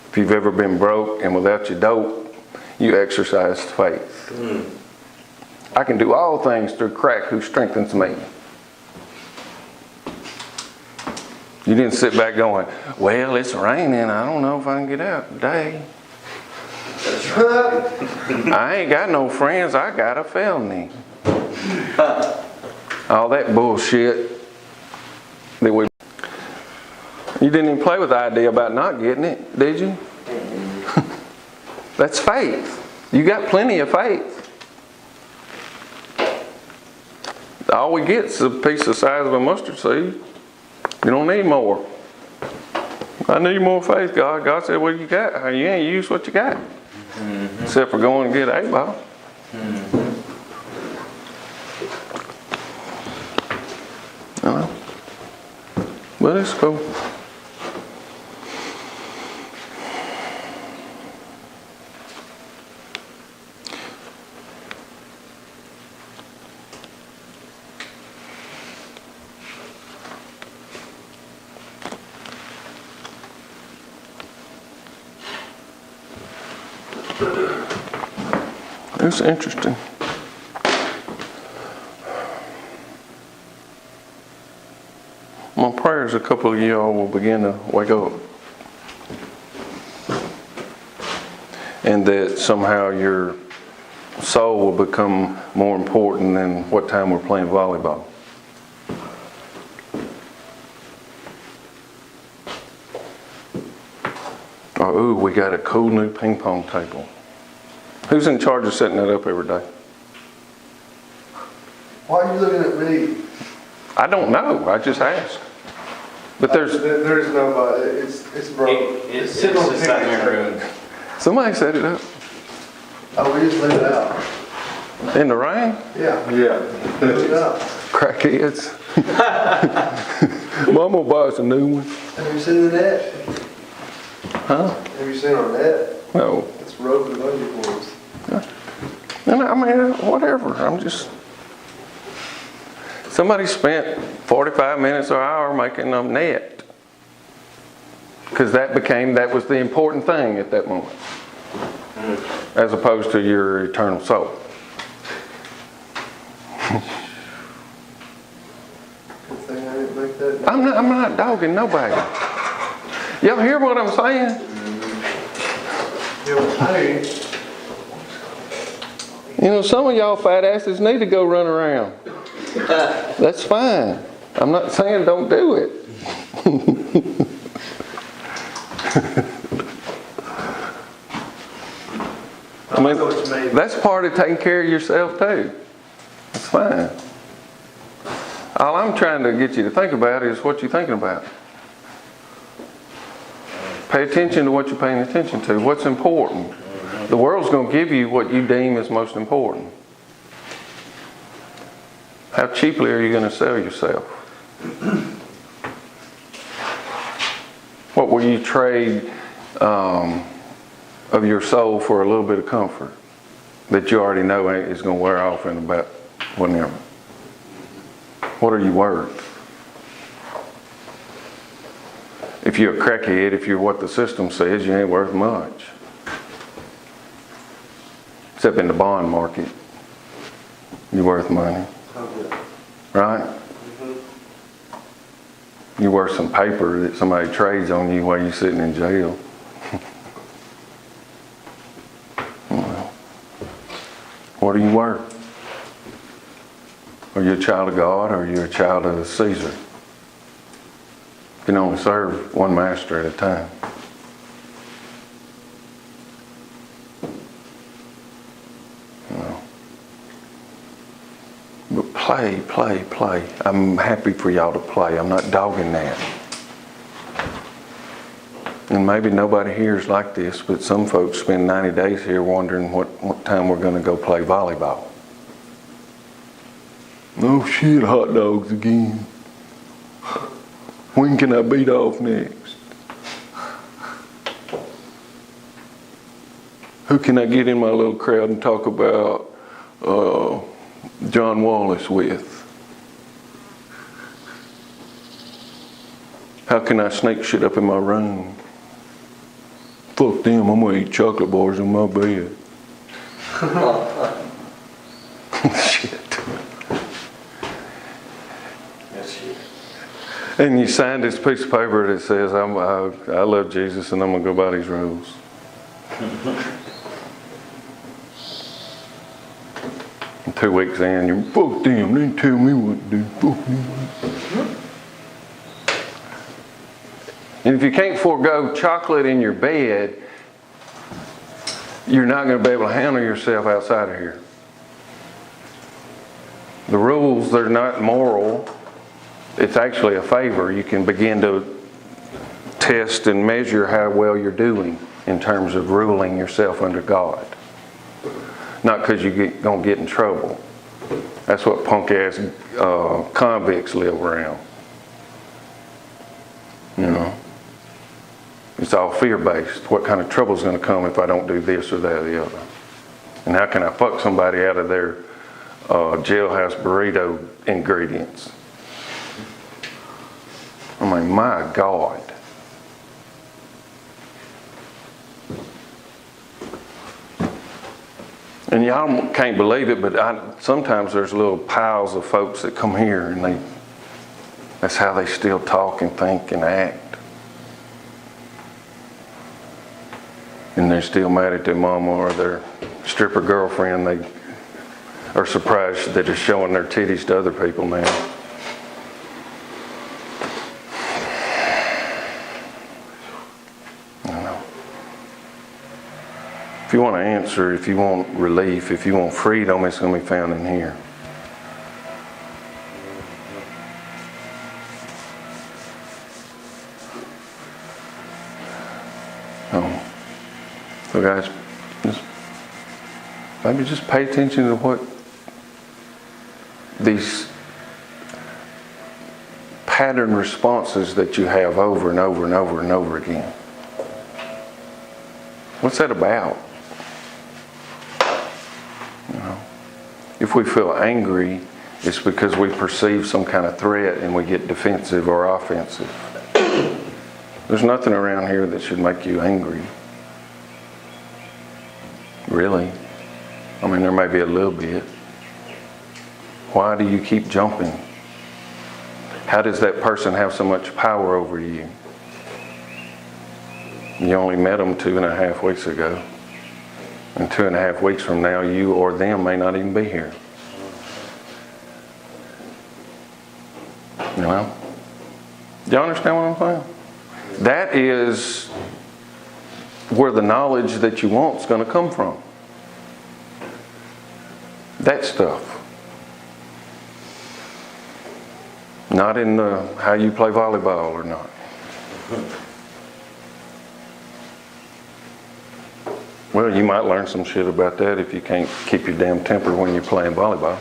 If you've ever been broke and without your dope, you exercised faith. I can do all things through Christ who strengthens me. You didn't sit back going, well, it's raining. I don't know if I can get out today. I ain't got no friends. I got a felony. All that bullshit that we... You didn't even play with the idea about not getting it, did you? That's faith. You got plenty of faith. All we get is a piece the size of a mustard seed. You don't need more. I need more faith, God. God said, well, you got. You ain't used what you got. Except for going and get an 8-ball. But it's cool. It's interesting. My prayer is a couple of y'all will begin to wake up. And that somehow your soul will become more important than what time we're playing volleyball. Oh, ooh, we got a cool new ping pong table. Who's in charge of setting that up every day? Why are you looking at me? I don't know. I just asked. But There's nobody, it's broke. It's sitting on the side room. somebody set it up. Oh, we just leave it out. In the rain? Yeah. Yeah. Leave it out. Crackheads. Mama will buy us a new one. Have you seen the net? Huh? Have you seen our net? No. It's roped with bungee cords. And I mean, whatever. I'm just. Somebody spent 45 minutes or an hour making a net. Because that was the important thing at that moment. As opposed to your eternal soul. Good thing I didn't make that. I'm not dogging nobody. Y'all hear what I'm saying? Hey, You know, some of y'all fat asses need to go run around. That's fine. I'm not saying don't do it. I mean, know what you mean. that's part of taking care of yourself too. That's fine. All I'm trying to get you to think about is what you're thinking about. Pay attention to what you're paying attention to. What's important. The world's going to give you what you deem is most important. How cheaply are you going to sell yourself? What will you trade of your soul for a little bit of comfort that you already know is going to wear off in about whenever? What are you worth? If you're a crackhead, if you're what the system says, you ain't worth much. Except in the bond market, you're worth money. Right? You're worth some paper that somebody trades on you while you're sitting in jail. Well, what are you worth? Are you a child of God or are you a child of Caesar? You can only serve one master at a time. But play. I'm happy for y'all to play. I'm not dogging that. And maybe nobody here is like this, but some folks spend 90 days here wondering what time we're going to go play volleyball. Oh shit, hot dogs again. When can I beat off next? Who can I get in my little crowd and talk about John Wallace with? How can I sneak shit up in my room? Fuck them, I'm gonna eat chocolate bars in my bed. Shit. And you signed this piece of paper that says, I love Jesus and I'm gonna go by these rules. And 2 weeks in, you fuck them, they didn't tell me what to do. Fuck them. And if you can't forego chocolate in your bed, you're not going to be able to handle yourself outside of here. The rules, they're not moral. It's actually a favor. You can begin to test and measure how well you're doing in terms of ruling yourself under God. Not because you're going to get in trouble. That's what punk-ass convicts live around. you know. It's all fear-based. What kind of trouble's gonna come if I don't do this or that or the other? And how can I fuck somebody out of their jailhouse burrito ingredients? I mean, my God. And y'all can't believe it, but sometimes there's little piles of folks that come here and that's how they still talk and think and act. And they're still mad at their mama or their stripper girlfriend. They are surprised that they're showing their titties to other people now. I don't know. If you want an answer, if you want relief, if you want freedom, it's going to be found in here. So guys, maybe just pay attention to what these pattern responses that you have over and over and over and over again. What's that about? You know, if we feel angry, it's because we perceive some kind of threat and we get defensive or offensive. There's nothing around here that should make you angry. Really? I mean, there may be a little bit. Why do you keep jumping? How does that person have so much power over you? You only met them 2.5 weeks ago. And 2.5 weeks from now, you or them may not even be here. You know? Do you understand what I'm saying? That is where the knowledge that you want is going to come from. That stuff. Not in how you play volleyball or not. Well, you might learn some shit about that if you can't keep your damn temper when you're playing volleyball.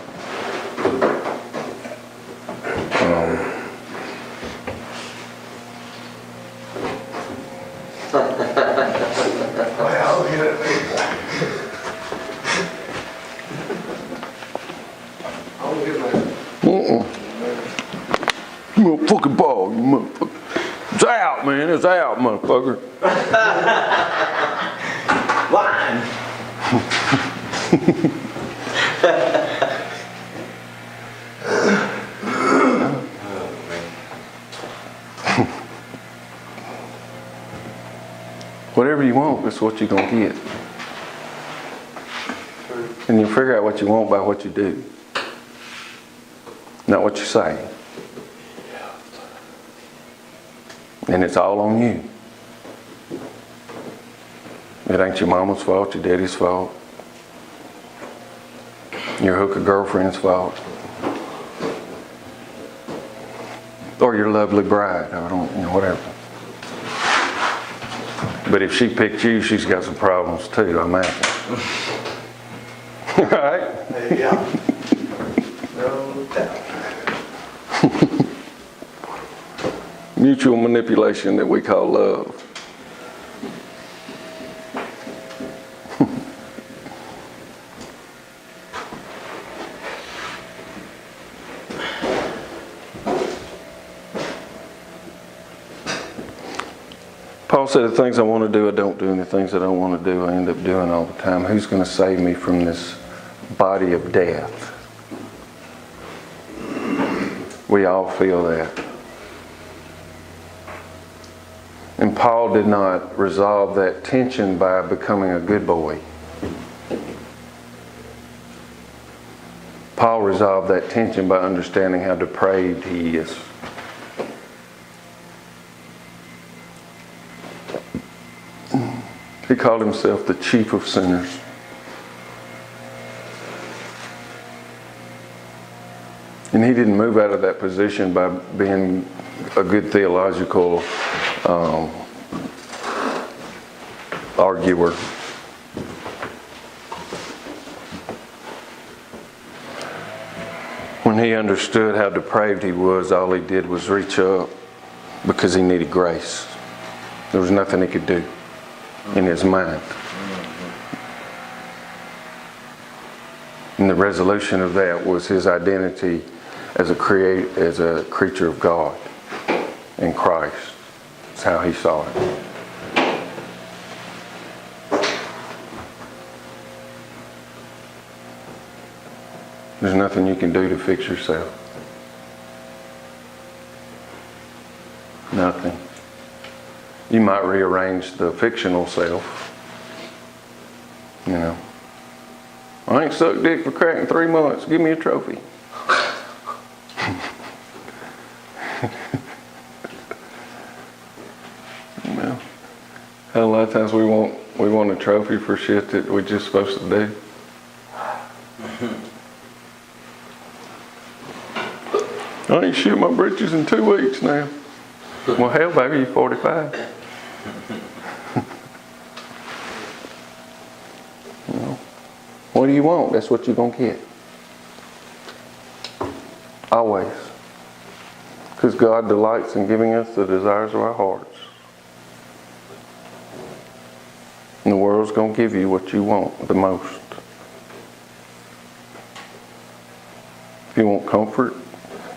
Motherfucking ball, you motherfucker. It's out, man. It's out, motherfucker. Line. Whatever you want, that's what you're going to get. And you figure out what you want by what you do, not what you say. And it's all on you. It ain't your mama's fault, your daddy's fault, your hooker girlfriend's fault, or your lovely bride. I don't, whatever. But if she picked you, she's got some problems too, I imagine. Right? Yeah. No doubt. Mutual manipulation that we call love. Paul said, the things I want to do, I don't do, and the things I don't want to do, I end up doing all the time. Who's going to save me from this body of death? We all feel that. And Paul did not resolve that tension by becoming a good boy. Paul resolved that tension by understanding how depraved he is. He called himself the chief of sinners. And he didn't move out of that position by being a good theological arguer. When he understood how depraved he was, all he did was reach up because he needed grace. There was nothing he could do in his mind. And the resolution of that was his identity as a creature of God in Christ. That's how he saw it. There's nothing you can do to fix yourself. Nothing. You might rearrange the fictional self. You know. I ain't sucked dick for crack in 3 months. Give me a trophy. Well, a lot of times we want a trophy for shit that we're just supposed to do. I ain't shit my britches in 2 weeks now. Well, hell, baby, you're 45. You know, what do you want? That's what you're going to get. Always. Because God delights in giving us the desires of our hearts. And the world's going to give you what you want the most. If you want comfort,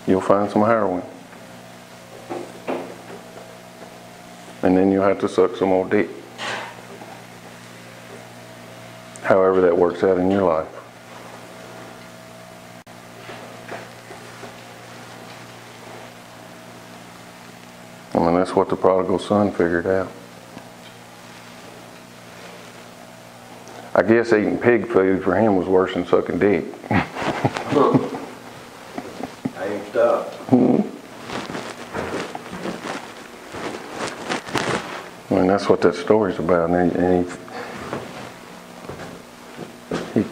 you'll find some heroin. And then you'll have to suck some more dick. However that works out in your life. I mean, that's what the prodigal son figured out. I guess eating pig food for him was worse than sucking dick. I ain't stopped. I mean, that's what that story's about. And he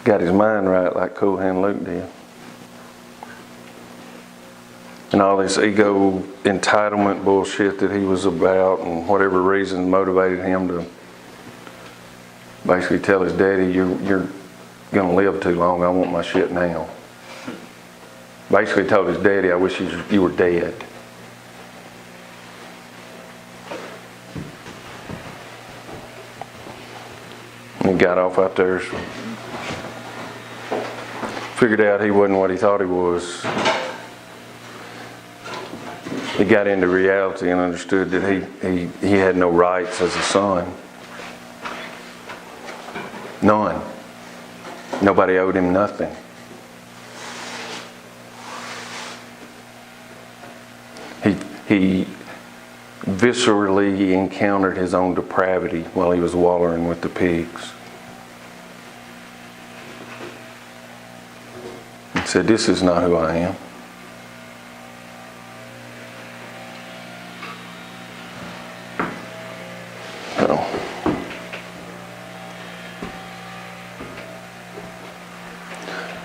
got his mind right like Cool Hand Luke did. And all this ego entitlement bullshit that he was about, and whatever reason motivated him to basically tell his daddy, you're going to live too long, I want my shit now. Basically told his daddy, I wish you were dead. He got off out there, figured out he wasn't what he thought he was. He got into reality and understood that he had no rights as a son. None. Nobody owed him nothing. He viscerally encountered his own depravity while he was wallowing with the pigs. He said, this is not who I am. So,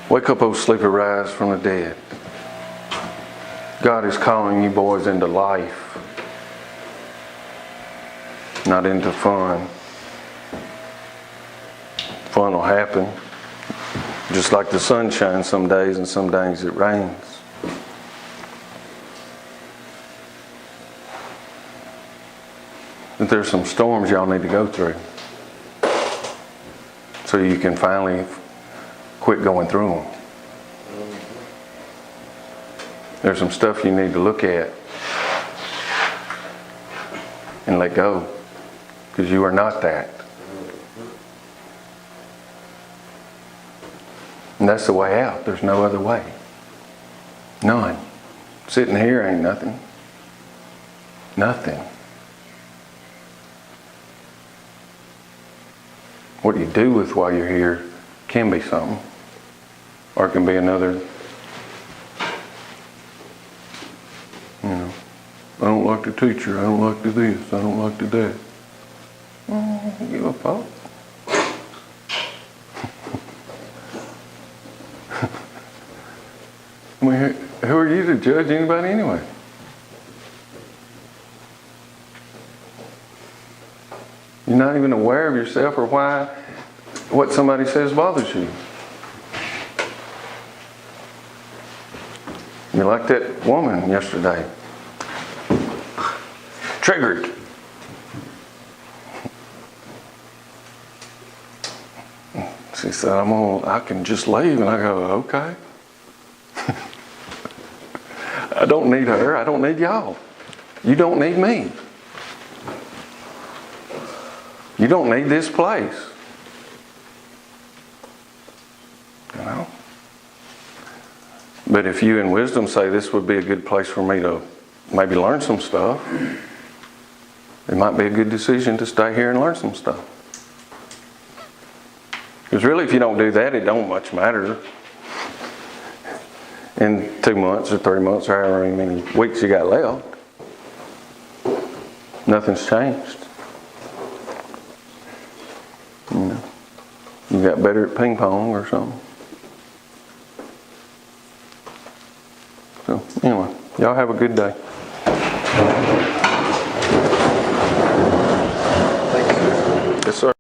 wake up, O sleeper, rise from the dead. God is calling you boys into life, not into fun. Fun will happen. Just like the sun shines some days and some days it rains. But there's some storms y'all need to go through so you can finally quit going through them. There's some stuff you need to look at and let go, because you are not that. And that's the way out. There's no other way. None. Sitting here ain't nothing. Nothing. What you do with while you're here can be something, or it can be another. You know, I don't like the teacher, I don't like the this, I don't like the that. Oh, give a fuck. I mean, who are you to judge anybody anyway? You're not even aware of yourself or why what somebody says bothers you. You're like that woman yesterday. Triggered. She said, I can just leave. And I go, okay. I don't need her. I don't need y'all. You don't need me. You don't need this place. You know? But if you in wisdom say this would be a good place for me to maybe learn some stuff, it might be a good decision to stay here and learn some stuff. Because really, if you don't do that, it don't much matter. In 2 months or 3 months or however many weeks you got left, nothing's changed. You know, you got better at ping pong or something. So anyway, y'all have a good day. Yes, sir.